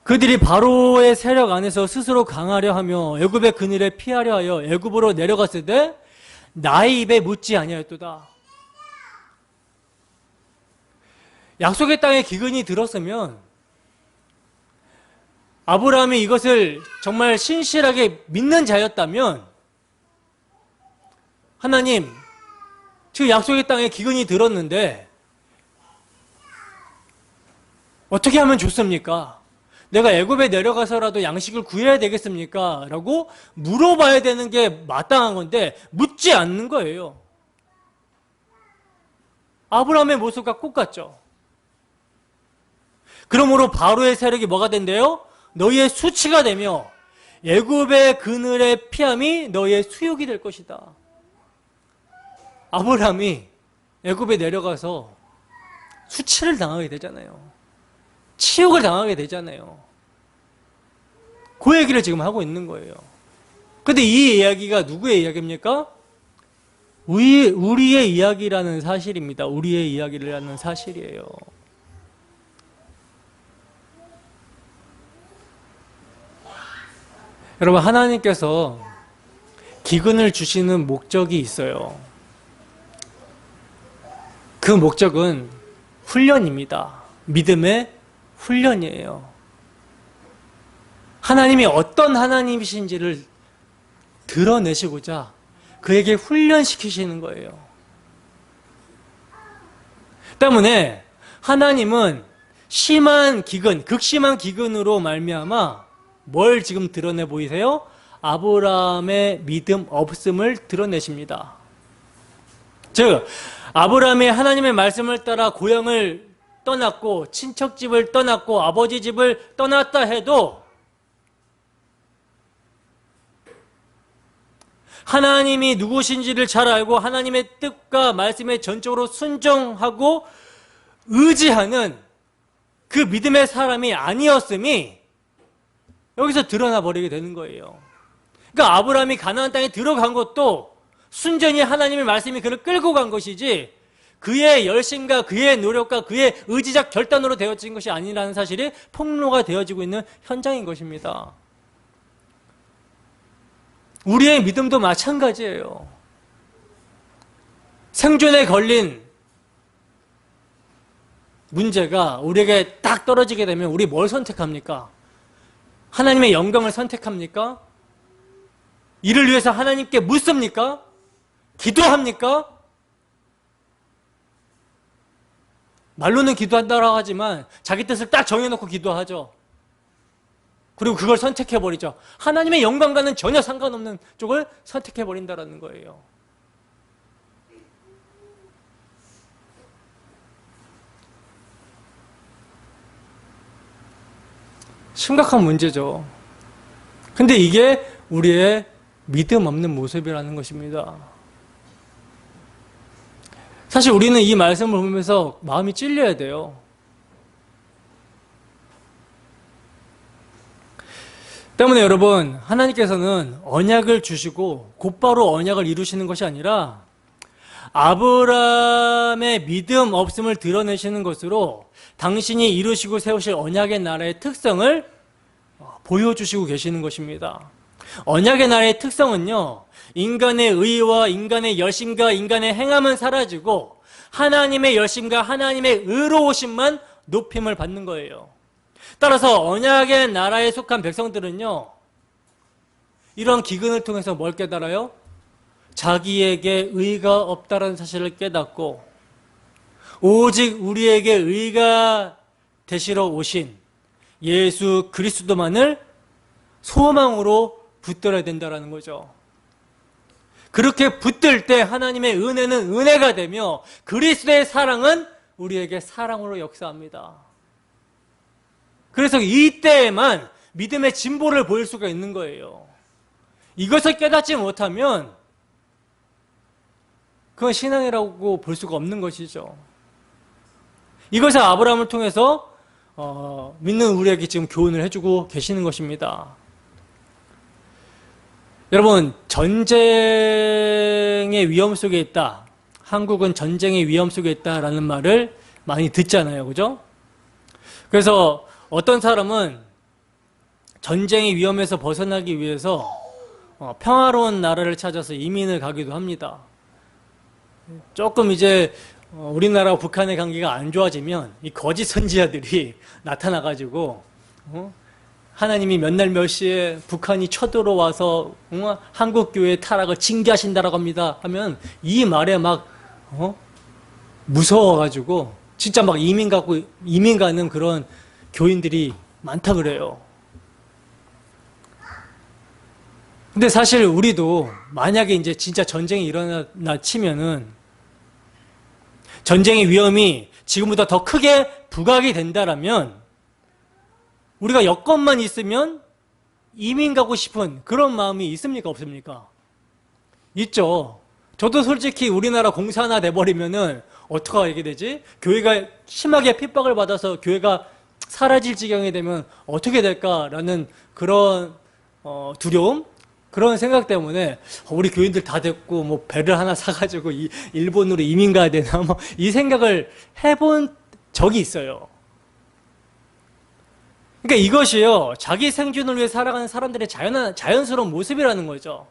그들이 바로의 세력 안에서 스스로 강하려 하며 애굽의 그늘에 피하려 하여 애굽으로 내려갔을 때 나의 입에 묻지 아니하였도다. 약속의 땅에 기근이 들었으면 아브라함이 이것을 정말 신실하게 믿는 자였다면 하나님, 지금 약속의 땅에 기근이 들었는데 어떻게 하면 좋습니까? 내가 애굽에 내려가서라도 양식을 구해야 되겠습니까? 라고 물어봐야 되는 게 마땅한 건데 묻지 않는 거예요. 아브라함의 모습과 똑같죠. 그러므로 바로의 세력이 뭐가 된대요? 너희의 수치가 되며 애굽의 그늘의 피함이 너희의 수욕이 될 것이다. 아브라함이 애굽에 내려가서 수치를 당하게 되잖아요. 치욕을 당하게 되잖아요. 그 얘기를 지금 하고 있는 거예요. 근데 이 이야기가 누구의 이야기입니까? 우리의 이야기라는 사실입니다. 우리의 이야기라는 사실이에요. 여러분, 하나님께서 기근을 주시는 목적이 있어요. 그 목적은 훈련입니다. 믿음의 훈련이에요. 하나님이 어떤 하나님이신지를 드러내시고자 그에게 훈련시키시는 거예요. 때문에 하나님은 심한 기근, 극심한 기근으로 말미암아 뭘 지금 드러내 보이세요? 아브라함의 믿음 없음을 드러내십니다. 즉, 아브라함이 하나님의 말씀을 따라 고향을 떠났고 친척집을 떠났고 아버지 집을 떠났다 해도 하나님이 누구신지를 잘 알고 하나님의 뜻과 말씀에 전적으로 순종하고 의지하는 그 믿음의 사람이 아니었음이 여기서 드러나 버리게 되는 거예요. 그러니까 아브라함이 가나안 땅에 들어간 것도 순전히 하나님의 말씀이 그를 끌고 간 것이지 그의 열심과 그의 노력과 그의 의지적 결단으로 되어진 것이 아니라는 사실이 폭로가 되어지고 있는 현장인 것입니다. 우리의 믿음도 마찬가지예요. 생존에 걸린 문제가 우리에게 딱 떨어지게 되면 우리 뭘 선택합니까? 하나님의 영광을 선택합니까? 이를 위해서 하나님께 묻습니까? 기도합니까? 말로는 기도한다고 하지만 자기 뜻을 딱 정해놓고 기도하죠. 그리고 그걸 선택해버리죠. 하나님의 영광과는 전혀 상관없는 쪽을 선택해버린다는 거예요. 심각한 문제죠. 근데 이게 우리의 믿음 없는 모습이라는 것입니다. 사실 우리는 이 말씀을 보면서 마음이 찔려야 돼요. 때문에 여러분, 하나님께서는 언약을 주시고 곧바로 언약을 이루시는 것이 아니라 아브라함의 믿음 없음을 드러내시는 것으로 당신이 이루시고 세우실 언약의 나라의 특성을 보여주시고 계시는 것입니다. 언약의 나라의 특성은요, 인간의 의와 인간의 열심과 인간의 행함은 사라지고 하나님의 열심과 하나님의 의로우심만 높임을 받는 거예요. 따라서 언약의 나라에 속한 백성들은요, 이런 기근을 통해서 뭘 깨달아요? 자기에게 의가 없다는 사실을 깨닫고 오직 우리에게 의가 되시러 오신 예수 그리스도만을 소망으로 붙들어야 된다는 거죠. 그렇게 붙들 때 하나님의 은혜는 은혜가 되며 그리스도의 사랑은 우리에게 사랑으로 역사합니다. 그래서 이때에만 믿음의 진보를 보일 수가 있는 거예요. 이것을 깨닫지 못하면 그건 신앙이라고 볼 수가 없는 것이죠. 이것을 아브라함을 통해서 믿는 우리에게 지금 교훈을 해주고 계시는 것입니다. 여러분, 전쟁의 위험 속에 있다. 한국은 전쟁의 위험 속에 있다라는 말을 많이 듣잖아요. 그죠? 그래서 어떤 사람은 전쟁의 위험에서 벗어나기 위해서 평화로운 나라를 찾아서 이민을 가기도 합니다. 조금 이제 우리나라와 북한의 관계가 안 좋아지면 이 거짓 선지자들이 나타나가지고 하나님이 몇 날 몇 시에 북한이 쳐들어와서 한국 교회의 타락을 징계하신다라고 합니다 하면 이 말에 막 무서워가지고 진짜 막 이민 가는 그런 교인들이 많다 그래요. 근데 사실 우리도 만약에 이제 진짜 전쟁이 일어나 치면은 전쟁의 위험이 지금보다 더 크게 부각이 된다라면 우리가 여건만 있으면 이민 가고 싶은 그런 마음이 있습니까? 없습니까? 있죠. 저도 솔직히 우리나라 공사 하나 내버리면은 어떻게 되지? 교회가 심하게 핍박을 받아서 교회가 사라질 지경이 되면 어떻게 될까라는 그런 두려움? 그런 생각 때문에 우리 교인들 다 됐고 뭐 배를 하나 사가지고 일본으로 이민 가야 되나 뭐 이 생각을 해본 적이 있어요. 그러니까 이것이요, 자기 생존을 위해 살아가는 사람들의 자연스러운 모습이라는 거죠.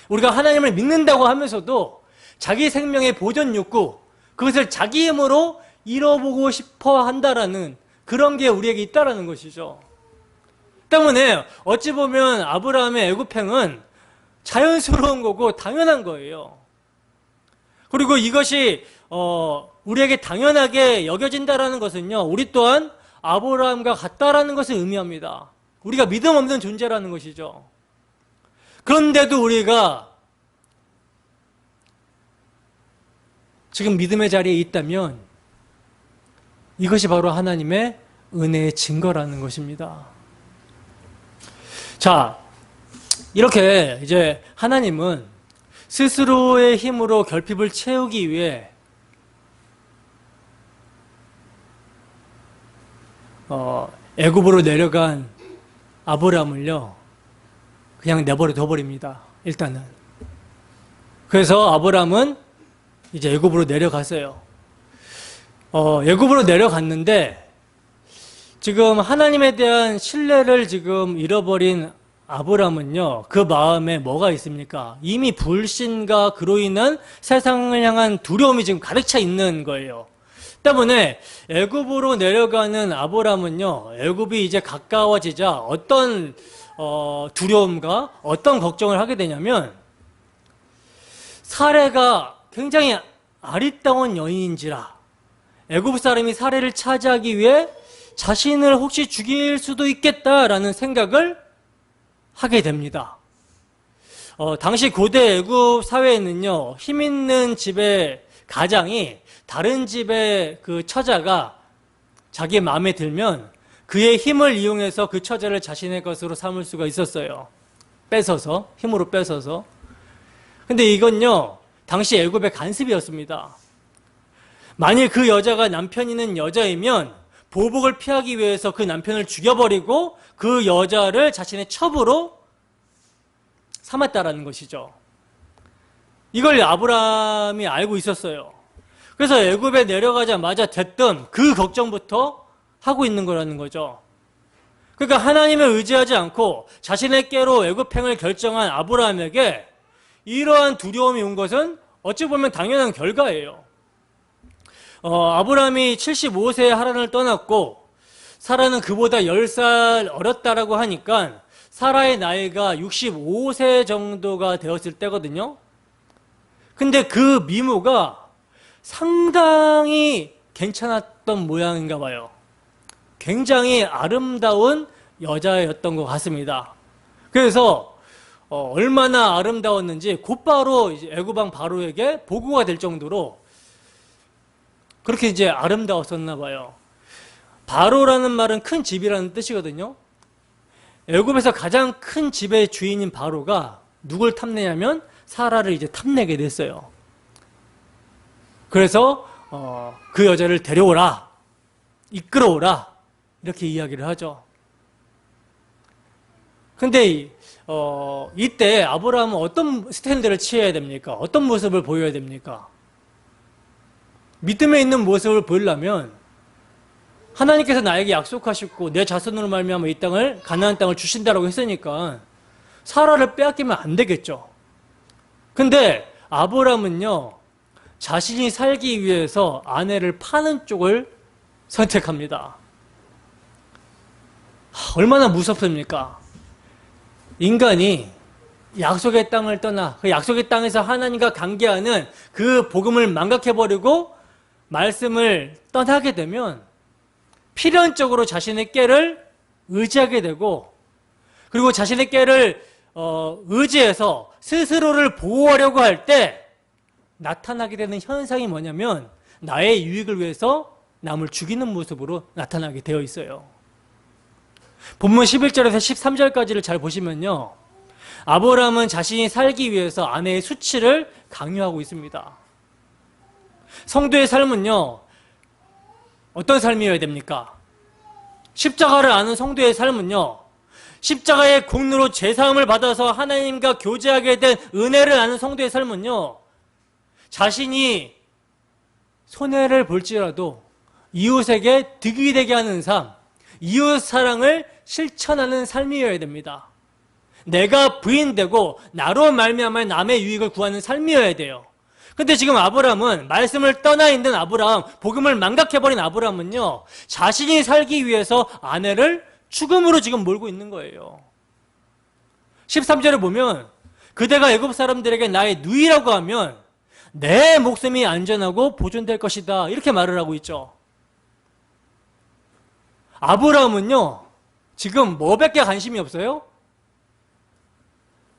우리가 하나님을 믿는다고 하면서도 자기 생명의 보존 욕구, 그것을 자기 힘으로 이뤄보고 싶어 한다라는 그런 게 우리에게 있다라는 것이죠. 때문에 어찌 보면 아브라함의 애굽행은 자연스러운 거고 당연한 거예요. 그리고 이것이 우리에게 당연하게 여겨진다라는 것은요, 우리 또한 아브라함과 같다라는 것을 의미합니다. 우리가 믿음 없는 존재라는 것이죠. 그런데도 우리가 지금 믿음의 자리에 있다면 이것이 바로 하나님의 은혜의 증거라는 것입니다. 자, 이렇게 이제 하나님은 스스로의 힘으로 결핍을 채우기 위해 애굽으로 내려간 아브라함을요 그냥 내버려 둬버립니다. 일단은. 그래서 아브라함은 이제 애굽으로 내려갔어요. 애굽으로 내려갔는데 지금 하나님에 대한 신뢰를 지금 잃어버린 아브람은요, 그 마음에 뭐가 있습니까? 이미 불신과 그로 인한 세상을 향한 두려움이 지금 가득 차 있는 거예요. 때문에 애굽으로 내려가는 아브람은요, 애굽이 이제 가까워지자 어떤 두려움과 어떤 걱정을 하게 되냐면, 사레가 굉장히 아리따운 여인인지라 애굽 사람이 사레를 차지하기 위해 자신을 혹시 죽일 수도 있겠다라는 생각을 하게 됩니다. 당시 고대 애굽 사회에는요, 힘 있는 집의 가장이 다른 집의 그 처자가 자기 마음에 들면 그의 힘을 이용해서 그 처자를 자신의 것으로 삼을 수가 있었어요. 뺏어서, 힘으로 뺏어서. 근데 이건요, 당시 애굽의 간습이었습니다. 만일 그 여자가 남편 있는 여자이면 보복을 피하기 위해서 그 남편을 죽여버리고 그 여자를 자신의 첩으로 삼았다라는 것이죠. 이걸 아브라함이 알고 있었어요. 그래서 애굽에 내려가자마자 대뜸 그 걱정부터 하고 있는 거라는 거죠. 그러니까 하나님을 의지하지 않고 자신의 깨로 애굽행을 결정한 아브라함에게 이러한 두려움이 온 것은 어찌 보면 당연한 결과예요. 아브라함이 75세에 하란을 떠났고 사라는 그보다 10살 어렸다라고 하니까 사라의 나이가 65세 정도가 되었을 때거든요. 근데 그 미모가 상당히 괜찮았던 모양인가 봐요. 굉장히 아름다운 여자였던 것 같습니다. 그래서 얼마나 아름다웠는지 곧바로 이제 애굽왕 바로에게 보고가 될 정도로 그렇게 이제 아름다웠었나 봐요. 바로라는 말은 큰 집이라는 뜻이거든요. 애굽에서 가장 큰 집의 주인인 바로가 누굴 탐내냐면 사라를 이제 탐내게 됐어요. 그래서 그 여자를 데려오라, 이끌어오라 이렇게 이야기를 하죠. 근데 이때 아브라함은 어떤 스탠드를 취해야 됩니까? 어떤 모습을 보여야 됩니까? 믿음에 있는 모습을 보이려면 하나님께서 나에게 약속하셨고 내 자손으로 말미암아 이 땅을 가나안 땅을 주신다라고 했으니까 사라를 빼앗기면 안 되겠죠. 근데 아브라함은요, 자신이 살기 위해서 아내를 파는 쪽을 선택합니다. 얼마나 무섭습니까? 인간이 약속의 땅을 떠나 그 약속의 땅에서 하나님과 관계하는 그 복음을 망각해버리고 말씀을 떠나게 되면 필연적으로 자신의 깨를 의지하게 되고, 그리고 자신의 깨를 의지해서 스스로를 보호하려고 할 때 나타나게 되는 현상이 뭐냐면 나의 유익을 위해서 남을 죽이는 모습으로 나타나게 되어 있어요. 본문 11절에서 13절까지를 잘 보시면요, 아브라함은 자신이 살기 위해서 아내의 수치를 강요하고 있습니다. 성도의 삶은요, 어떤 삶이어야 됩니까? 십자가를 아는 성도의 삶은요, 십자가의 공로로 죄사함을 받아서 하나님과 교제하게 된 은혜를 아는 성도의 삶은요, 자신이 손해를 볼지라도 이웃에게 득이 되게 하는 삶, 이웃 사랑을 실천하는 삶이어야 됩니다. 내가 부인되고 나로 말미암아 남의 유익을 구하는 삶이어야 돼요. 근데 지금 아브라함은, 말씀을 떠나 있는 아브라함, 복음을 망각해버린 아브라함은요, 자신이 살기 위해서 아내를 죽음으로 지금 몰고 있는 거예요. 13절에 보면 그대가 애굽 사람들에게 나의 누이라고 하면 내 목숨이 안전하고 보존될 것이다, 이렇게 말을 하고 있죠. 아브라함은요, 지금 뭐밖에 관심이 없어요?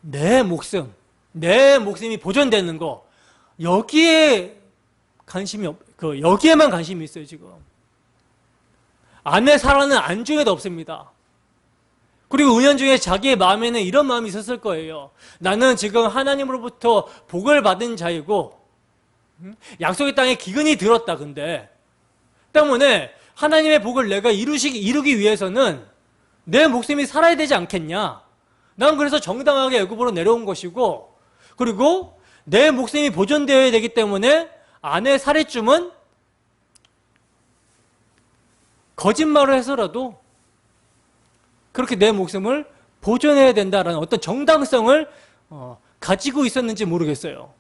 내 목숨이 보존되는 거, 여기에 여기에만 관심이 있어요, 지금. 아내 사라는 안중에도 없습니다. 그리고 은연중에 자기의 마음에는 이런 마음이 있었을 거예요. 나는 지금 하나님으로부터 복을 받은 자이고, 약속의 땅에 기근이 들었다, 근데. 때문에 하나님의 복을 내가 이루기 위해서는 내 목숨이 살아야 되지 않겠냐. 난 그래서 정당하게 애굽으로 내려온 것이고, 그리고 내 목숨이 보존되어야 되기 때문에 아내 살해쯤은 거짓말을 해서라도 그렇게 내 목숨을 보존해야 된다라는 어떤 정당성을 가지고 있었는지 모르겠어요.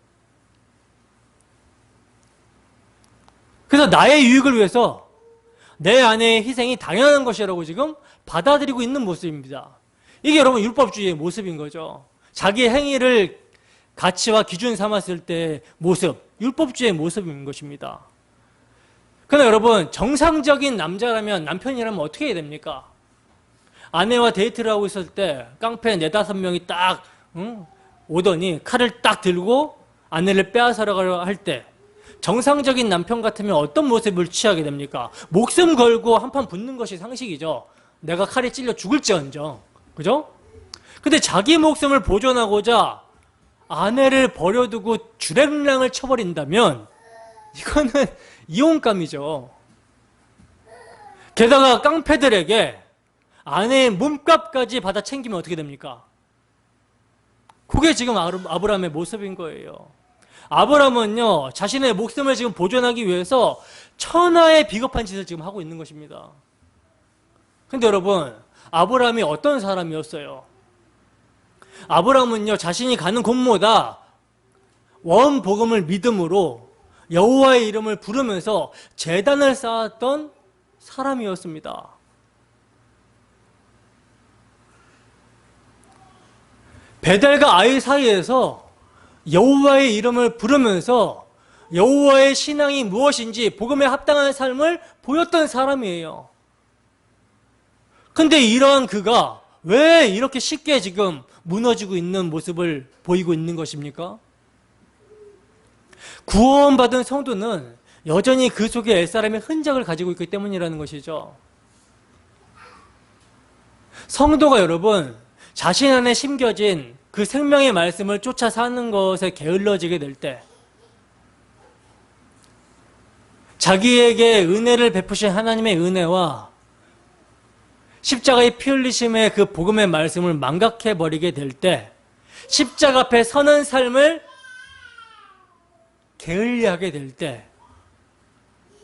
그래서 나의 유익을 위해서 내 아내의 희생이 당연한 것이라고 지금 받아들이고 있는 모습입니다. 이게 여러분 율법주의의 모습인 거죠. 자기의 행위를 가치와 기준 삼았을 때의 모습, 율법주의의 모습인 것입니다. 그러나 여러분, 정상적인 남자라면, 남편이라면 어떻게 해야 됩니까? 아내와 데이트를 하고 있을 때 깡패 4-5명이 딱 오더니 칼을 딱 들고 아내를 빼앗으려고 할 때 정상적인 남편 같으면 어떤 모습을 취하게 됩니까? 목숨 걸고 한판 붙는 것이 상식이죠. 내가 칼에 찔려 죽을지언정. 그죠? 근데 자기 목숨을 보존하고자 아내를 버려두고 주랭랑을 쳐버린다면 이거는 이혼감이죠. 게다가 깡패들에게 아내의 몸값까지 받아 챙기면 어떻게 됩니까? 그게 지금 아브라함의 모습인 거예요. 아브라함은요, 자신의 목숨을 지금 보존하기 위해서 천하의 비겁한 짓을 지금 하고 있는 것입니다. 근데 여러분, 아브라함이 어떤 사람이었어요? 아브라함은요, 자신이 가는 곳마다 원복음을 믿음으로 여호와의 이름을 부르면서 제단을 쌓았던 사람이었습니다. 베델과 아이 사이에서 여호와의 이름을 부르면서 여호와의 신앙이 무엇인지 복음에 합당한 삶을 보였던 사람이에요. 근데 이러한 그가 왜 이렇게 쉽게 지금 무너지고 있는 모습을 보이고 있는 것입니까? 구원받은 성도는 여전히 그 속에 옛사람의 흔적을 가지고 있기 때문이라는 것이죠. 성도가 여러분, 자신 안에 심겨진 그 생명의 말씀을 쫓아 사는 것에 게을러지게 될 때, 자기에게 은혜를 베푸신 하나님의 은혜와 십자가의 피 흘리심의 그 복음의 말씀을 망각해버리게 될 때, 십자가 앞에 서는 삶을 게을리하게 될 때,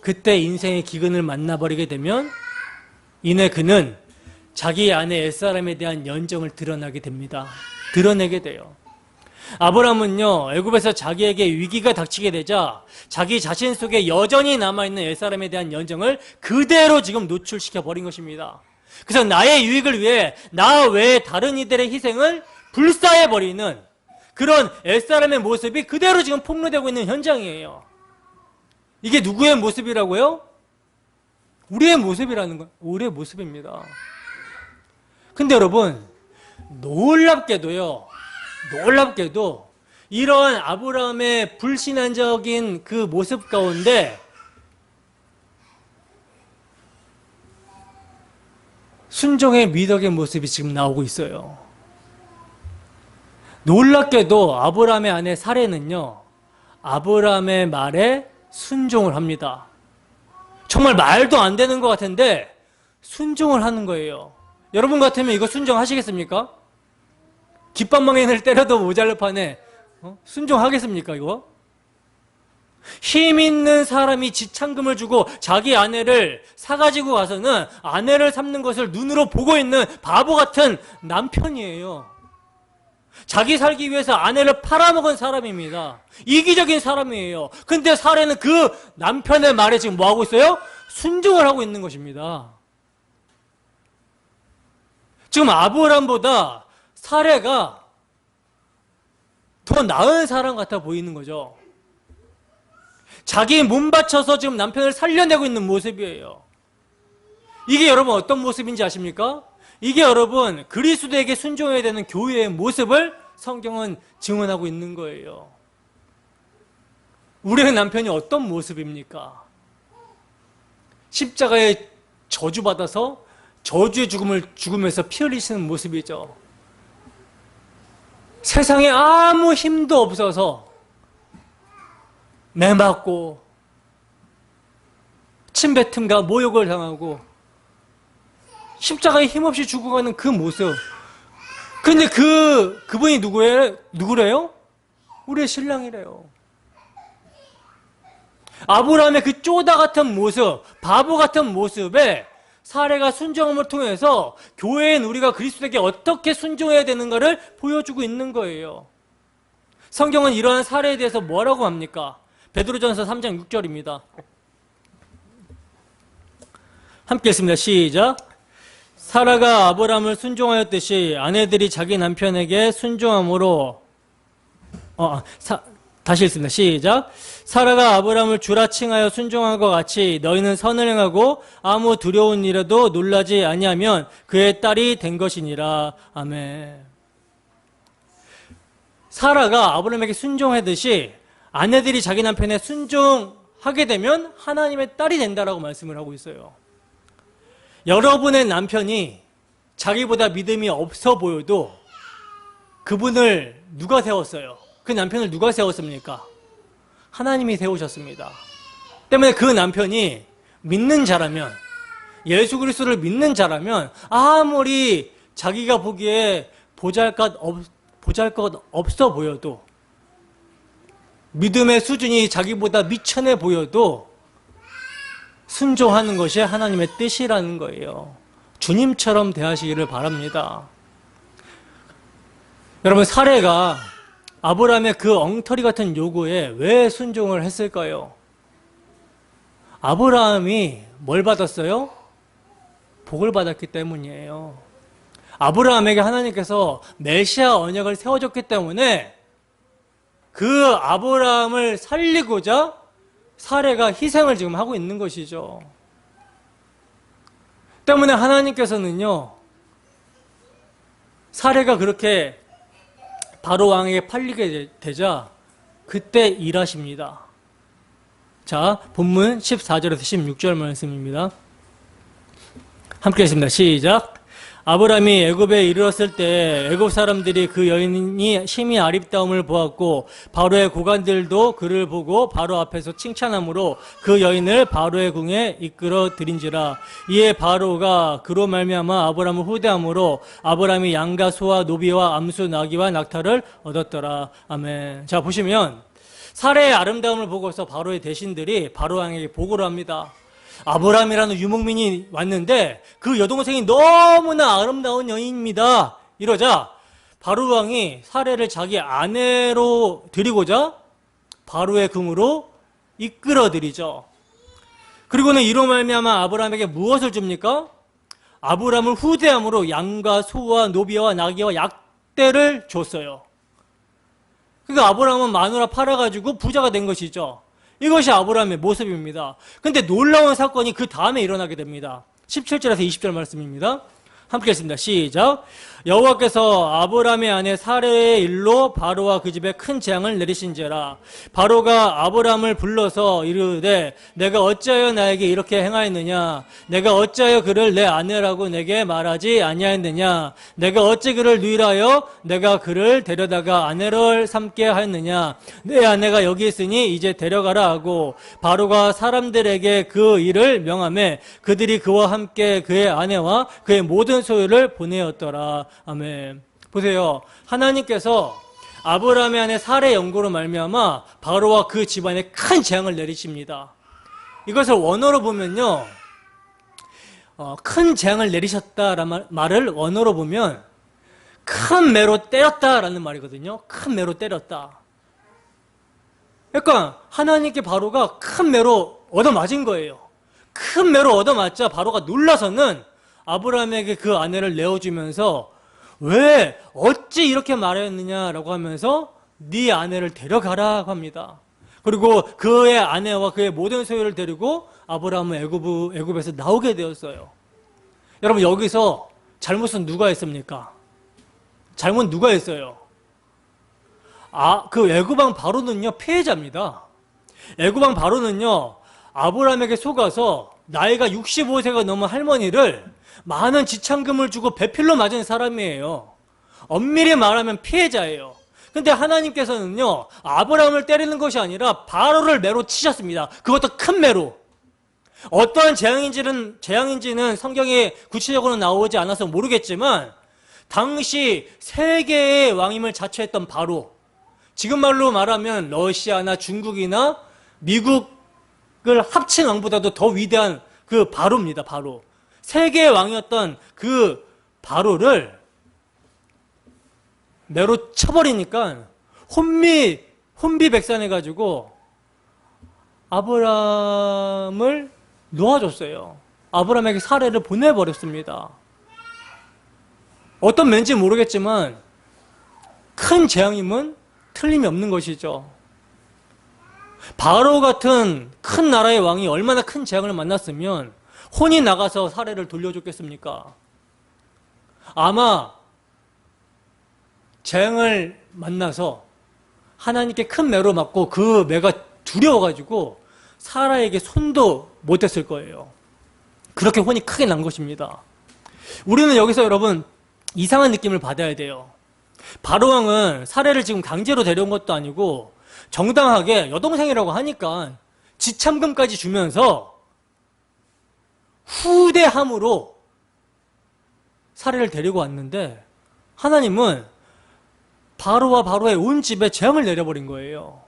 그때 인생의 기근을 만나버리게 되면 이내 그는 자기 안에 옛사람에 대한 연정을 드러내게 돼요. 아브라함은요, 애굽에서 자기에게 위기가 닥치게 되자 자기 자신 속에 여전히 남아있는 옛사람에 대한 연정을 그대로 지금 노출시켜 버린 것입니다. 그래서 나의 유익을 위해 나 외에 다른 이들의 희생을 불사해 버리는 그런 옛사람의 모습이 그대로 지금 폭로되고 있는 현장이에요. 이게 누구의 모습이라고요? 우리의 모습이라는 거, 우리의 모습입니다. 근데 여러분, 놀랍게도 이러한 아브라함의 불신앙적인 그 모습 가운데 순종의 미덕의 모습이 지금 나오고 있어요. 놀랍게도 아브라함의 아내 사레는요, 아브라함의 말에 순종을 합니다. 정말 말도 안 되는 것 같은데 순종을 하는 거예요. 여러분 같으면 이거 순종하시겠습니까? 깃방망이를 때려도 모자랄 판에 순종하겠습니까 이거? 힘 있는 사람이 지창금을 주고 자기 아내를 사가지고 가서는 아내를 삼는 것을 눈으로 보고 있는 바보 같은 남편이에요. 자기 살기 위해서 아내를 팔아먹은 사람입니다. 이기적인 사람이에요. 근데 사례는 그 남편의 말에 지금 뭐하고 있어요? 순종을 하고 있는 것입니다. 지금 아브람보다 사례가 더 나은 사람 같아 보이는 거죠. 자기 몸 바쳐서 지금 남편을 살려내고 있는 모습이에요. 이게 여러분 어떤 모습인지 아십니까? 이게 여러분 그리스도에게 순종해야 되는 교회의 모습을 성경은 증언하고 있는 거예요. 우리의 남편이 어떤 모습입니까? 십자가에 저주받아서 저주의 죽으면서 피 흘리시는 모습이죠. 세상에 아무 힘도 없어서 매맞고 침뱉음과 모욕을 당하고 십자가에 힘없이 죽어가는 그 모습. 근데 그분이 누구래요? 우리의 신랑이래요. 아브라함의 그 쪼다 같은 모습, 바보 같은 모습에 사례가 순종함을 통해서 교회인 우리가 그리스도에게 어떻게 순종해야 되는가를 보여주고 있는 거예요. 성경은 이러한 사례에 대해서 뭐라고 합니까? 베드로전서 3장 6절입니다. 함께 읽습니다. 시작. 사라가 아브라함을 순종하였듯이 아내들이 자기 남편에게 순종함으로 다시 읽습니다. 시작. 사라가 아브라함을 주라 칭하여 순종한 것 같이 너희는 선을 행하고 아무 두려운 일에도 놀라지 아니하면 그의 딸이 된 것이니라. 아멘. 사라가 아브라함에게 순종하듯이 아내들이 자기 남편에 순종하게 되면 하나님의 딸이 된다라고 말씀을 하고 있어요. 여러분의 남편이 자기보다 믿음이 없어 보여도 그분을 누가 세웠어요? 그 남편을 누가 세웠습니까? 하나님이 세우셨습니다. 때문에 그 남편이 믿는 자라면, 예수 그리스도를 믿는 자라면 아무리 자기가 보기에 보잘것 없어 보여도, 믿음의 수준이 자기보다 미천해 보여도 순종하는 것이 하나님의 뜻이라는 거예요. 주님처럼 대하시기를 바랍니다. 여러분, 사례가 아브라함의 그 엉터리 같은 요구에 왜 순종을 했을까요? 아브라함이 뭘 받았어요? 복을 받았기 때문이에요. 아브라함에게 하나님께서 메시아 언약을 세워줬기 때문에 그 아브라함을 살리고자 사례가 희생을 지금 하고 있는 것이죠. 때문에 하나님께서는요, 사례가 그렇게 바로 왕에게 팔리게 되자 그때 일하십니다. 자, 본문 14절에서 16절 말씀입니다. 함께 읽습니다. 시작. 아브라함이 애굽에 이르렀을 때 애굽 사람들이 그 여인이 심히 아름다움을 보았고 바로의 고관들도 그를 보고 바로 앞에서 칭찬함으로 그 여인을 바로의 궁에 이끌어 들인지라. 이에 바로가 그로 말미암아 아브라함을 후대함으로 아브라함이 양과 소와 노비와 암수 나귀와 낙타를 얻었더라. 아멘. 자, 보시면 사례의 아름다움을 보고서 바로의 대신들이 바로 왕에게 보고를 합니다. 아브라함이라는 유목민이 왔는데 그 여동생이 너무나 아름다운 여인입니다. 이러자 바로 왕이 사례를 자기 아내로 드리고자 바로의 궁으로 이끌어들이죠. 그리고는 이로 말미암아 아브라함에게 무엇을 줍니까? 아브라함을 후대함으로 양과 소와 노비와 나귀와 약대를 줬어요. 그러니까 아브라함은 마누라 팔아가지고 부자가 된 것이죠. 이것이 아브라함의 모습입니다. 근데 놀라운 사건이 그 다음에 일어나게 됩니다. 17절에서 20절 말씀입니다. 함께 읽습니다. 시작. 여호와께서 아브라함의 아내 사레의 일로 바로와 그 집에 큰 재앙을 내리신지라. 바로가 아브라함을 불러서 이르되 내가 어찌하여 나에게 이렇게 행하였느냐? 내가 어찌하여 그를 내 아내라고 내게 말하지 아니하였느냐? 내가 어찌 그를 누이라여 내가 그를 데려다가 아내를 삼게 하였느냐? 내 아내가 여기 있으니 이제 데려가라 하고 바로가 사람들에게 그 일을 명하매 그들이 그와 함께 그의 아내와 그의 모든 소유를 보내었더라. 아멘. 보세요. 하나님께서 아브라함의 아내 사레 연고로 말미암아 바로와 그 집안에 큰 재앙을 내리십니다. 이것을 원어로 보면요, 큰 재앙을 내리셨다라는 말을 원어로 보면 큰 매로 때렸다라는 말이거든요. 큰 매로 때렸다. 그러니까 하나님께 바로가 큰 매로 얻어맞은 거예요. 큰 매로 얻어맞자 바로가 놀라서는 아브라함에게 그 아내를 내어주면서 왜 어찌 이렇게 말했느냐라고 하면서 네 아내를 데려가라고 합니다. 그리고 그의 아내와 그의 모든 소유를 데리고 아브라함은 애굽에서 나오게 되었어요. 여러분, 여기서 잘못은 누가 했습니까? 잘못 누가 했어요? 그 애굽왕 바로는요, 피해자입니다. 애굽왕 바로는요, 아브라함에게 속아서 나이가 65세가 넘은 할머니를 많은 지참금을 주고 배필로 맞은 사람이에요. 엄밀히 말하면 피해자예요. 근데 하나님께서는요, 아브라함을 때리는 것이 아니라 바로를 매로 치셨습니다. 그것도 큰 매로. 어떠한 재앙인지는 성경에 구체적으로 나오지 않아서 모르겠지만 당시 세계의 왕임을 자처했던 바로, 지금 말로 말하면 러시아나 중국이나 미국을 합친 왕보다도 더 위대한 그 바로입니다. 바로. 세계의 왕이었던 그 바로를 매로 쳐버리니까 혼비백산해가지고 아브람을 놓아줬어요. 아브람에게 사례를 보내버렸습니다. 어떤 면인지 모르겠지만 큰 재앙임은 틀림이 없는 것이죠. 바로 같은 큰 나라의 왕이 얼마나 큰 재앙을 만났으면 혼이 나가서 사례를 돌려줬겠습니까? 아마 재앙을 만나서 하나님께 큰 매로 맞고 그 매가 두려워가지고 사라에게 손도 못했을 거예요. 그렇게 혼이 크게 난 것입니다. 우리는 여기서 여러분 이상한 느낌을 받아야 돼요. 바로왕은 사례를 지금 강제로 데려온 것도 아니고 정당하게 여동생이라고 하니까 지참금까지 주면서 후대함으로 사례를 데리고 왔는데 하나님은 바로와 바로의 온 집에 재앙을 내려버린 거예요.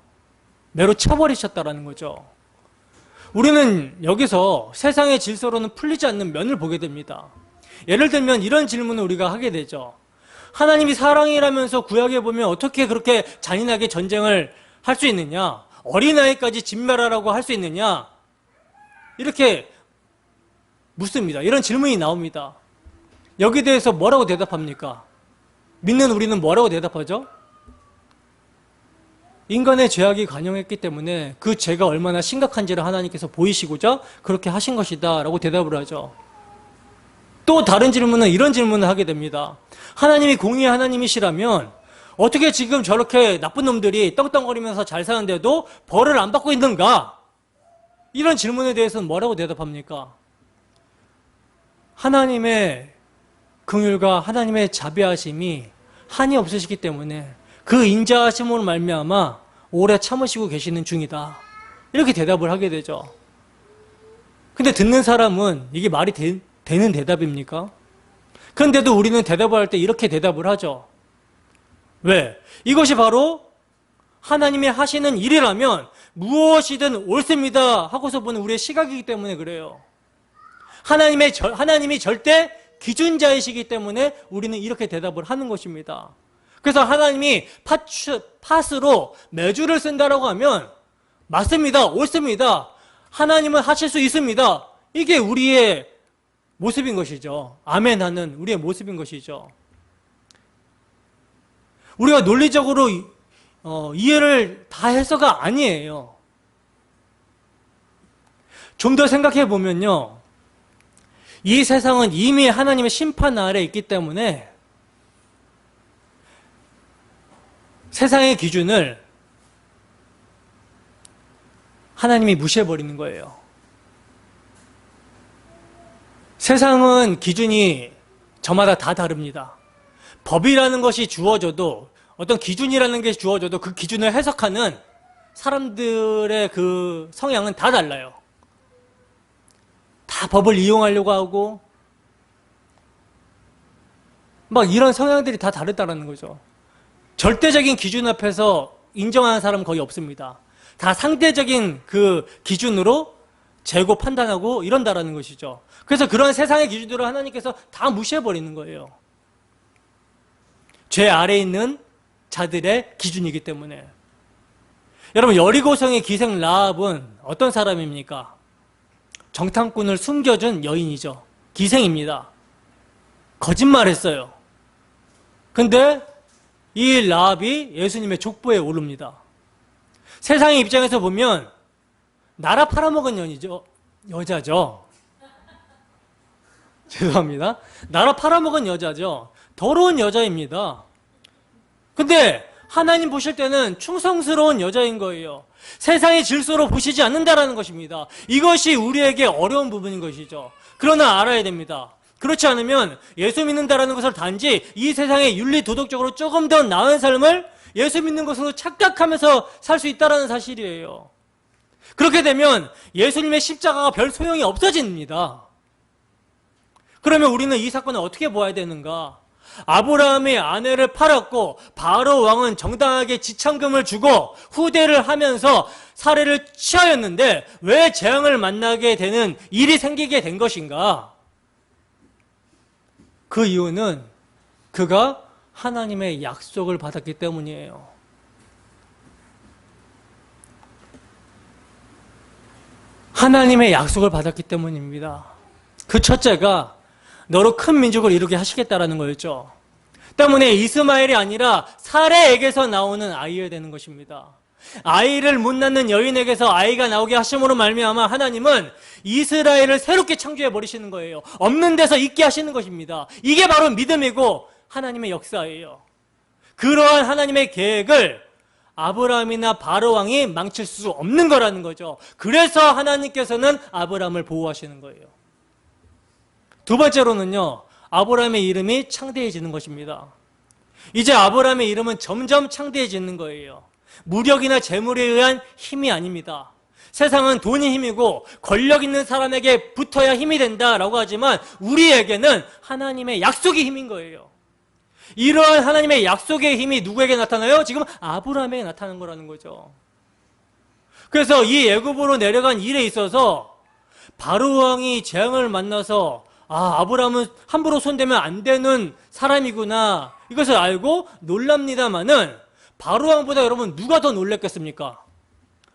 매로 쳐버리셨다라는 거죠. 우리는 여기서 세상의 질서로는 풀리지 않는 면을 보게 됩니다. 예를 들면 이런 질문을 우리가 하게 되죠. 하나님이 사랑이라면서 구약에 보면 어떻게 그렇게 잔인하게 전쟁을 할 수 있느냐? 어린아이까지 진멸하라고 할 수 있느냐? 이렇게 묻습니다. 이런 질문이 나옵니다. 여기에 대해서 뭐라고 대답합니까? 믿는 우리는 뭐라고 대답하죠? 인간의 죄악이 관영했기 때문에 그 죄가 얼마나 심각한지를 하나님께서 보이시고자 그렇게 하신 것이다 라고 대답을 하죠. 또 다른 질문은 이런 질문을 하게 됩니다. 하나님이 공의의 하나님이시라면 어떻게 지금 저렇게 나쁜 놈들이 떵떵거리면서 잘 사는데도 벌을 안 받고 있는가? 이런 질문에 대해서는 뭐라고 대답합니까? 하나님의 긍휼과 하나님의 자비하심이 한이 없으시기 때문에 그 인자하심으로 말미암아 오래 참으시고 계시는 중이다. 이렇게 대답을 하게 되죠. 근데 듣는 사람은 이게 말이 되는 대답입니까? 그런데도 우리는 대답을 할 때 이렇게 대답을 하죠. 왜? 이것이 바로 하나님이 하시는 일이라면 무엇이든 옳습니다 하고서 보는 우리의 시각이기 때문에 그래요. 하나님이 절대 기준자이시기 때문에 우리는 이렇게 대답을 하는 것입니다. 그래서 하나님이 팥으로 메주를 쓴다라고 하면 맞습니다. 옳습니다. 하나님은 하실 수 있습니다. 이게 우리의 모습인 것이죠. 아멘 하는 우리의 모습인 것이죠. 우리가 논리적으로 이해를 다 해서가 아니에요. 좀 더 생각해 보면요. 이 세상은 이미 하나님의 심판 아래 있기 때문에 세상의 기준을 하나님이 무시해버리는 거예요. 세상은 기준이 저마다 다 다릅니다. 법이라는 것이 주어져도 어떤 기준이라는 게 주어져도 그 기준을 해석하는 사람들의 그 성향은 다 달라요. 다 법을 이용하려고 하고 막 이런 성향들이 다 다르다는 거죠. 절대적인 기준 앞에서 인정하는 사람은 거의 없습니다. 다 상대적인 그 기준으로 재고 판단하고 이런다라는 것이죠. 그래서 그런 세상의 기준들을 하나님께서 다 무시해버리는 거예요. 죄 아래에 있는 자들의 기준이기 때문에. 여러분, 여리고성의 기생 라합은 어떤 사람입니까? 정탐꾼을 숨겨준 여인이죠. 기생입니다. 거짓말했어요. 근데 이 라합이 예수님의 족보에 오릅니다. 세상의 입장에서 보면 나라 팔아먹은 여자죠. 죄송합니다. 나라 팔아먹은 여자죠. 더러운 여자입니다. 근데 하나님 보실 때는 충성스러운 여자인 거예요. 세상의 질서로 보시지 않는다라는 것입니다. 이것이 우리에게 어려운 부분인 것이죠. 그러나 알아야 됩니다. 그렇지 않으면 예수 믿는다라는 것을 단지 이 세상의 윤리 도덕적으로 조금 더 나은 삶을 예수 믿는 것으로 착각하면서 살 수 있다는 사실이에요. 그렇게 되면 예수님의 십자가가 별 소용이 없어집니다. 그러면 우리는 이 사건을 어떻게 보아야 되는가? 아브라함이 아내를 팔았고 바로 왕은 정당하게 지참금을 주고 후대를 하면서 사례를 취하였는데 왜 재앙을 만나게 되는 일이 생기게 된 것인가? 그 이유는 그가 하나님의 약속을 받았기 때문이에요. 하나님의 약속을 받았기 때문입니다. 그 첫째가 너로 큰 민족을 이루게 하시겠다라는 거였죠. 때문에 이스마엘이 아니라 사레에게서 나오는 아이여야 되는 것입니다. 아이를 못 낳는 여인에게서 아이가 나오게 하심으로 말미암아 하나님은 이스라엘을 새롭게 창조해 버리시는 거예요. 없는 데서 있게 하시는 것입니다. 이게 바로 믿음이고 하나님의 역사예요. 그러한 하나님의 계획을 아브라함이나 바로 왕이 망칠 수 없는 거라는 거죠. 그래서 하나님께서는 아브라함을 보호하시는 거예요. 두 번째로는요, 아브라함의 이름이 창대해지는 것입니다. 이제 아브라함의 이름은 점점 창대해지는 거예요. 무력이나 재물에 의한 힘이 아닙니다. 세상은 돈이 힘이고 권력 있는 사람에게 붙어야 힘이 된다라고 하지만 우리에게는 하나님의 약속이 힘인 거예요. 이러한 하나님의 약속의 힘이 누구에게 나타나요? 지금 아브라함에게 나타나는 거라는 거죠. 그래서 이 애굽으로 내려간 일에 있어서 바로 왕이 재앙을 만나서 아브라함은 함부로 손대면 안 되는 사람이구나 이것을 알고 놀랍니다마는 바로 왕보다 여러분 누가 더 놀랬겠습니까?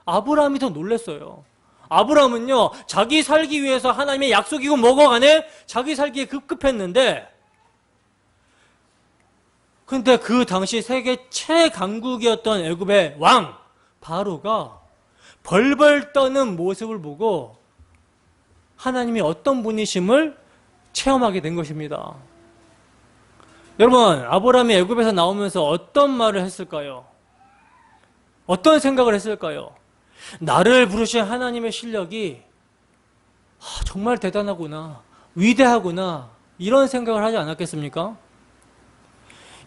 아브라함이 더 놀랬어요. 아브라함은요 자기 살기 위해서 하나님의 약속이고 뭐고 간에 자기 살기에 급급했는데 근데 그 당시 세계 최강국이었던 애굽의 왕 바로가 벌벌 떠는 모습을 보고 하나님이 어떤 분이심을 체험하게 된 것입니다. 여러분, 아브라함이 애굽에서 나오면서 어떤 말을 했을까요? 어떤 생각을 했을까요? 나를 부르신 하나님의 실력이 정말 대단하구나, 위대하구나 이런 생각을 하지 않았겠습니까?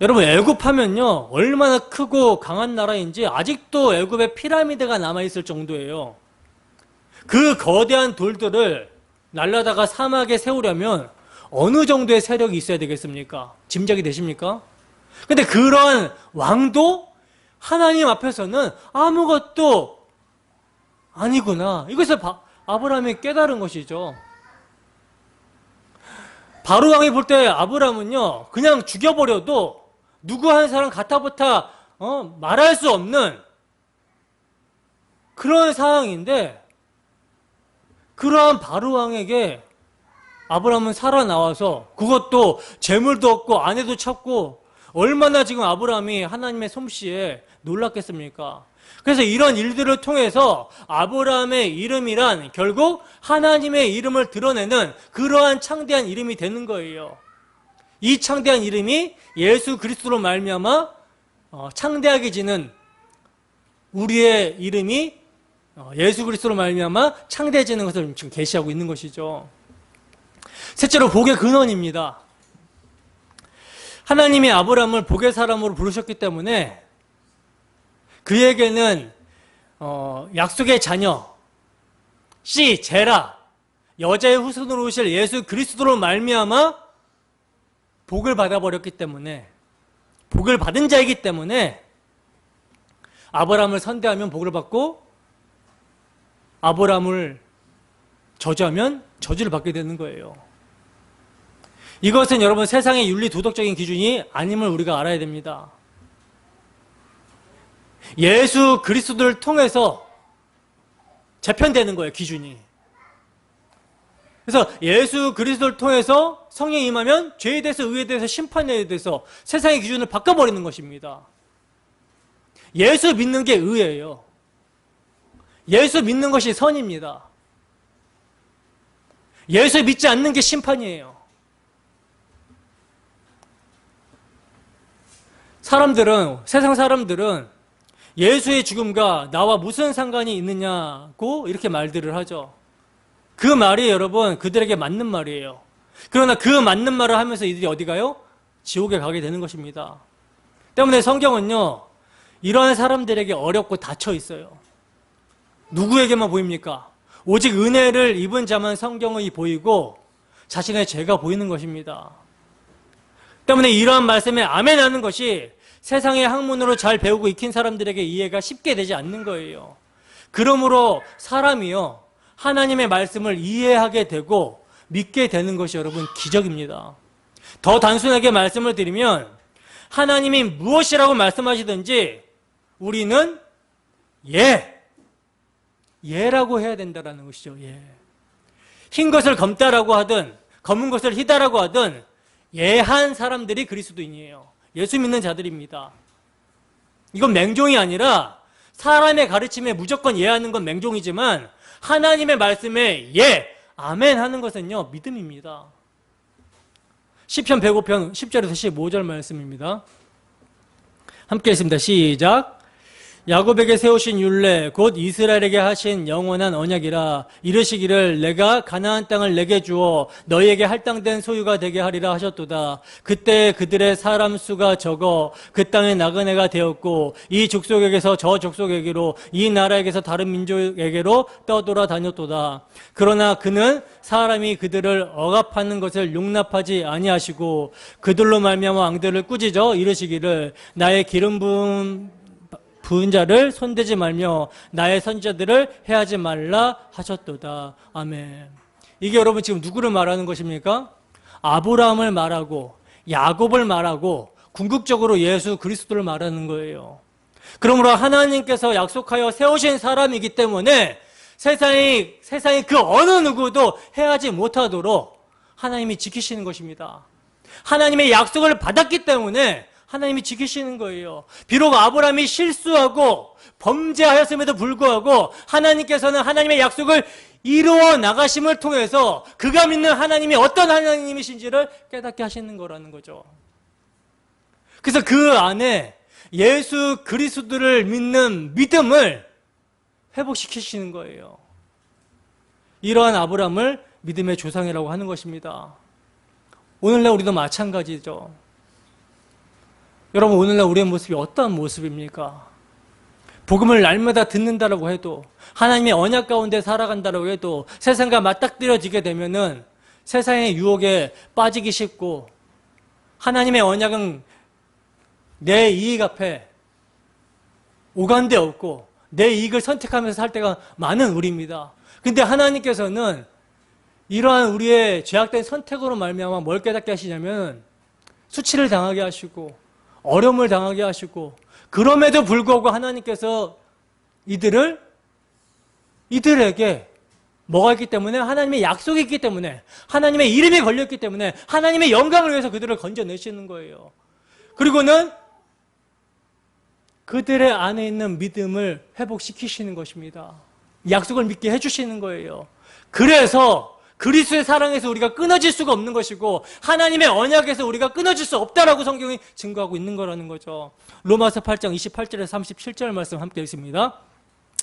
여러분, 애굽하면요 얼마나 크고 강한 나라인지 아직도 애굽에 피라미드가 남아있을 정도예요. 그 거대한 돌들을 날라다가 사막에 세우려면 어느 정도의 세력이 있어야 되겠습니까? 짐작이 되십니까? 근데 그러한 왕도 하나님 앞에서는 아무것도 아니구나. 이것을 아브라함이 깨달은 것이죠. 바로 왕이 볼 때 아브라함은요 그냥 죽여버려도 누구 한 사람 가타부타 말할 수 없는 그런 상황인데 그러한 바로 왕에게 아브라함은 살아나와서 그것도 재물도 없고 아내도 찾고 얼마나 지금 아브라함이 하나님의 솜씨에 놀랐겠습니까? 그래서 이런 일들을 통해서 아브라함의 이름이란 결국 하나님의 이름을 드러내는 그러한 창대한 이름이 되는 거예요. 이 창대한 이름이 예수 그리스도로 말미암아 창대하게 지는 우리의 이름이 예수 그리스도로 말미암아 창대해지는 것을 지금 계시하고 있는 것이죠. 셋째로 복의 근원입니다. 하나님이 아브라함을 복의 사람으로 부르셨기 때문에 그에게는 약속의 자녀 씨 제라 여자의 후손으로 오실 예수 그리스도로 말미암아 복을 받아버렸기 때문에 복을 받은 자이기 때문에 아브라함을 선대하면 복을 받고 아브라함을 저주하면 저주를 받게 되는 거예요. 이것은 여러분 세상의 윤리 도덕적인 기준이 아님을 우리가 알아야 됩니다. 예수 그리스도를 통해서 재편되는 거예요, 기준이. 그래서 예수 그리스도를 통해서 성령이 임하면 죄에 대해서 의에 대해서 심판에 대해서 세상의 기준을 바꿔버리는 것입니다. 예수 믿는 게 의예요. 예수 믿는 것이 선입니다. 예수 믿지 않는 게 심판이에요. 세상 사람들은 예수의 죽음과 나와 무슨 상관이 있느냐고 이렇게 말들을 하죠. 그 말이 여러분 그들에게 맞는 말이에요. 그러나 그 맞는 말을 하면서 이들이 어디 가요? 지옥에 가게 되는 것입니다. 때문에 성경은요 이러한 사람들에게 어렵고 닫혀 있어요. 누구에게만 보입니까? 오직 은혜를 입은 자만 성경이 보이고 자신의 죄가 보이는 것입니다. 때문에 이러한 말씀에 아멘 하는 것이 세상의 학문으로 잘 배우고 익힌 사람들에게 이해가 쉽게 되지 않는 거예요. 그러므로 사람이요 하나님의 말씀을 이해하게 되고 믿게 되는 것이 여러분 기적입니다. 더 단순하게 말씀을 드리면 하나님이 무엇이라고 말씀하시든지 우리는 예라고 해야 된다는 것이죠. 예. 흰 것을 검다라고 하든 검은 것을 희다라고 하든 예한 사람들이 그리스도인이에요. 예수 믿는 자들입니다. 이건 맹종이 아니라 사람의 가르침에 무조건 예하는 건 맹종이지만 하나님의 말씀에 아멘 하는 것은요, 믿음입니다. 시편 105편 10절에서 15절 말씀입니다. 함께 읽습니다. 시작. 야곱에게 세우신 율례 곧 이스라엘에게 하신 영원한 언약이라. 이르시기를 내가 가나안 땅을 내게 주어 너희에게 할당된 소유가 되게 하리라 하셨도다. 그때 그들의 사람 수가 적어 그 땅에 나그네가 되었고 이 족속에게서 저 족속에게로 이 나라에게서 다른 민족에게로 떠돌아 다녔도다. 그러나 그는 사람이 그들을 억압하는 것을 용납하지 아니하시고 그들로 말미암아 왕들을 꾸짖어 이르시기를 나의 기름 부은 자를 손대지 말며 나의 선지자들을 해하지 말라 하셨도다. 아멘. 이게 여러분 지금 누구를 말하는 것입니까? 아브라함을 말하고 야곱을 말하고 궁극적으로 예수 그리스도를 말하는 거예요. 그러므로 하나님께서 약속하여 세우신 사람이기 때문에 세상이 그 어느 누구도 해하지 못하도록 하나님이 지키시는 것입니다. 하나님의 약속을 받았기 때문에 하나님이 지키시는 거예요. 비록 아브라함이 실수하고 범죄하였음에도 불구하고 하나님께서는 하나님의 약속을 이루어 나가심을 통해서 그가 믿는 하나님이 어떤 하나님이신지를 깨닫게 하시는 거라는 거죠. 그래서 그 안에 예수 그리스도를 믿는 믿음을 회복시키시는 거예요. 이러한 아브라함을 믿음의 조상이라고 하는 것입니다. 오늘날 우리도 마찬가지죠. 여러분, 오늘날 우리의 모습이 어떠한 모습입니까? 복음을 날마다 듣는다라고 해도, 하나님의 언약 가운데 살아간다라고 해도 세상과 맞닥뜨려지게 되면은 세상의 유혹에 빠지기 쉽고, 하나님의 언약은 내 이익 앞에 오간데 없고 내 이익을 선택하면서 살 때가 많은 우리입니다. 근데 하나님께서는 이러한 우리의 죄악된 선택으로 말미암아 뭘 깨닫게 하시냐면 수치를 당하게 하시고 어려움을 당하게 하시고, 그럼에도 불구하고 하나님께서 이들에게 뭐가 있기 때문에, 하나님의 약속이 있기 때문에, 하나님의 이름이 걸렸기 때문에 하나님의 영광을 위해서 그들을 건져내시는 거예요. 그리고는 그들의 안에 있는 믿음을 회복시키시는 것입니다. 약속을 믿게 해주시는 거예요. 그래서 그리스도의 사랑에서 우리가 끊어질 수가 없는 것이고 하나님의 언약에서 우리가 끊어질 수 없다라고 성경이 증거하고 있는 거라는 거죠. 로마서 8장 28절에서 37절 말씀 함께 읽습니다.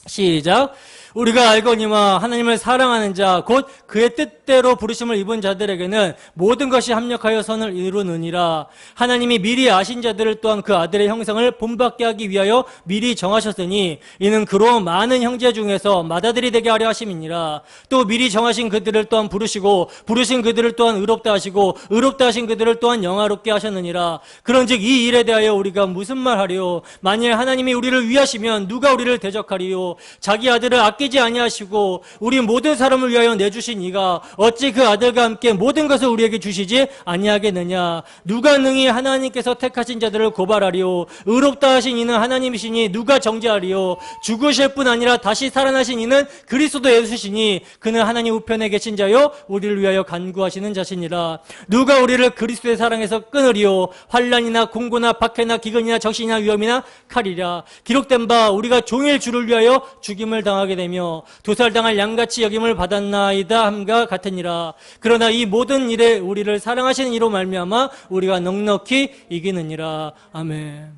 시작. 우리가 알거니와 하나님을 사랑하는 자 곧 그의 뜻대로 부르심을 입은 자들에게는 모든 것이 합력하여 선을 이루느니라. 하나님이 미리 아신 자들을 또한 그 아들의 형상을 본받게 하기 위하여 미리 정하셨으니 이는 그로 많은 형제 중에서 맏아들이 되게 하려 하심이니라. 또 미리 정하신 그들을 또한 부르시고 부르신 그들을 또한 의롭다 하시고 의롭다 하신 그들을 또한 영화롭게 하셨느니라. 그런즉 이 일에 대하여 우리가 무슨 말하리요? 만일 하나님이 우리를 위하시면 누가 우리를 대적하리요? 자기 아들을 아끼지 아니하시고 우리 모든 사람을 위하여 내주신 이가 어찌 그 아들과 함께 모든 것을 우리에게 주시지 아니하겠느냐? 누가 능히 하나님께서 택하신 자들을 고발하리요? 의롭다 하신 이는 하나님이시니 누가 정죄하리요? 죽으실 뿐 아니라 다시 살아나신 이는 그리스도 예수시니 그는 하나님 우편에 계신 자요 우리를 위하여 간구하시는 자시니라. 누가 우리를 그리스도의 사랑에서 끊으리요? 환난이나 공고나 박해나 기근이나 적신이나 위험이나 칼이라. 기록된 바 우리가 종일 주를 위하여 죽임을 당하게 되며 도살당할 양같이 여김을 받았나이다 함과 같으니라. 그러나 이 모든 일에 우리를 사랑하시는 이로 말미암아 우리가 넉넉히 이기느니라. 아멘.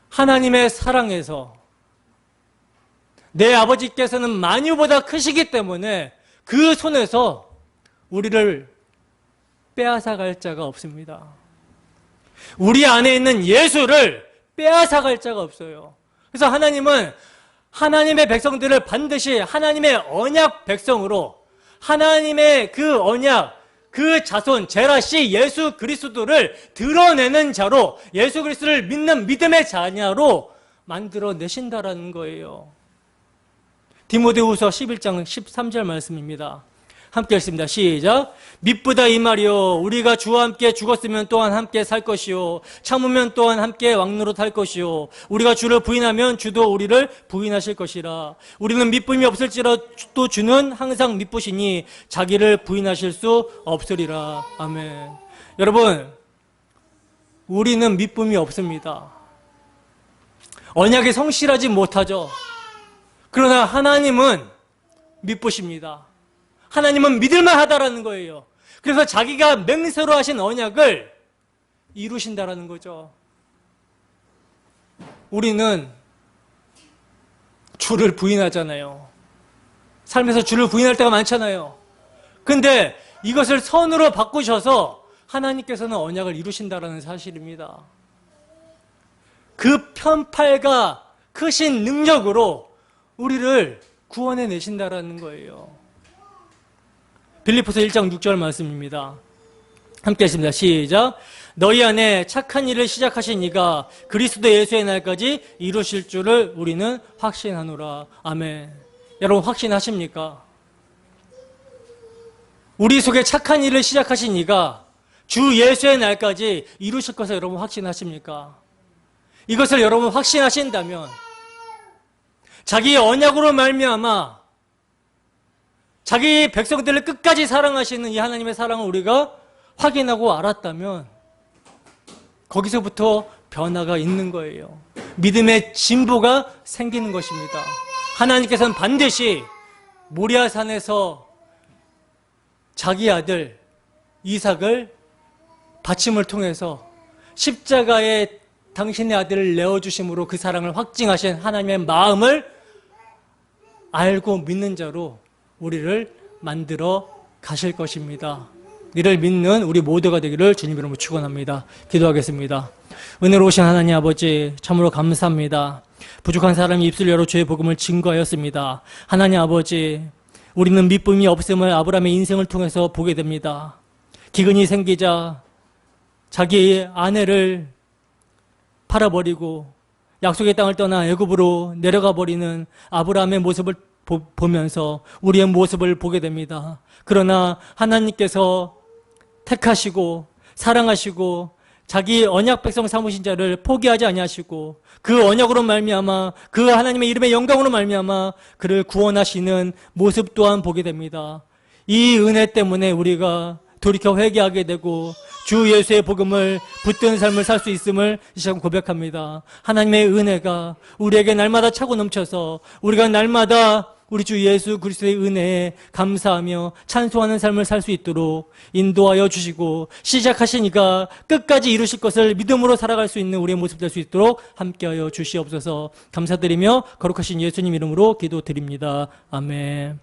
하나님의 사랑에서 내 아버지께서는 만유보다 크시기 때문에 그 손에서 우리를 빼앗아갈 자가 없습니다. 우리 안에 있는 예수를 빼앗아갈 자가 없어요. 그래서 하나님은 하나님의 백성들을 반드시 하나님의 언약 백성으로, 하나님의 그 언약, 그 자손 제라씨 예수 그리스도를 드러내는 자로, 예수 그리스도를 믿는 믿음의 자녀로 만들어 내신다라는 거예요. 디모데후서 11장 13절 말씀입니다. 함께 읽습니다. 시작. 미쁘다 이 말이요 우리가 주와 함께 죽었으면 또한 함께 살 것이요 참으면 또한 함께 왕노릇 할 것이요 우리가 주를 부인하면 주도 우리를 부인하실 것이라. 우리는 미쁨이 없을지라도 주는 항상 미쁘시니 자기를 부인하실 수 없으리라. 아멘. 여러분, 우리는 미쁨이 없습니다. 언약에 성실하지 못하죠. 그러나 하나님은 미쁘십니다. 하나님은 믿을만 하다라는 거예요. 그래서 자기가 맹세로 하신 언약을 이루신다라는 거죠. 우리는 주를 부인하잖아요. 삶에서 주를 부인할 때가 많잖아요. 근데 이것을 선으로 바꾸셔서 하나님께서는 언약을 이루신다라는 사실입니다. 그 편팔과 크신 능력으로 우리를 구원해 내신다라는 거예요. 빌립보서 1장 6절 말씀입니다. 함께 하십니다. 시작. 너희 안에 착한 일을 시작하신 이가 그리스도 예수의 날까지 이루실 줄을 우리는 확신하노라. 아멘. 여러분 확신하십니까? 우리 속에 착한 일을 시작하신 이가 주 예수의 날까지 이루실 것을 여러분 확신하십니까? 이것을 여러분 확신하신다면 자기의 언약으로 말미암아 자기 백성들을 끝까지 사랑하시는 이 하나님의 사랑을 우리가 확인하고 알았다면 거기서부터 변화가 있는 거예요. 믿음의 진보가 생기는 것입니다. 하나님께서는 반드시 모리아산에서 자기 아들 이삭을 바침을 통해서 십자가에 당신의 아들을 내어주심으로 그 사랑을 확증하신 하나님의 마음을 알고 믿는 자로 우리를 만들어 가실 것입니다. 이를 믿는 우리 모두가 되기를 주님 이름으로 축원합니다. 기도하겠습니다. 은혜로우신 하나님 아버지 참으로 감사합니다. 부족한 사람이 입술 열어 주의 복음을 증거하였습니다. 하나님 아버지 우리는 미쁨이 없음을 아브라함의 인생을 통해서 보게 됩니다. 기근이 생기자 자기 아내를 팔아버리고 약속의 땅을 떠나 애굽으로 내려가 버리는 아브라함의 모습을 보면서 우리의 모습을 보게 됩니다. 그러나 하나님께서 택하시고 사랑하시고 자기 언약 백성 삼으신 자를 포기하지 아니하시고 그 언약으로 말미암아 그 하나님의 이름의 영광으로 말미암아 그를 구원하시는 모습 또한 보게 됩니다. 이 은혜 때문에 우리가 돌이켜 회개하게 되고 주 예수의 복음을 붙드는 삶을 살 수 있음을 이 시간 고백합니다. 하나님의 은혜가 우리에게 날마다 차고 넘쳐서 우리가 날마다 우리 주 예수 그리스도의 은혜에 감사하며 찬송하는 삶을 살 수 있도록 인도하여 주시고 시작하신 이가 끝까지 이루실 것을 믿음으로 살아갈 수 있는 우리의 모습 될 수 있도록 함께하여 주시옵소서. 감사드리며 거룩하신 예수님 이름으로 기도드립니다. 아멘.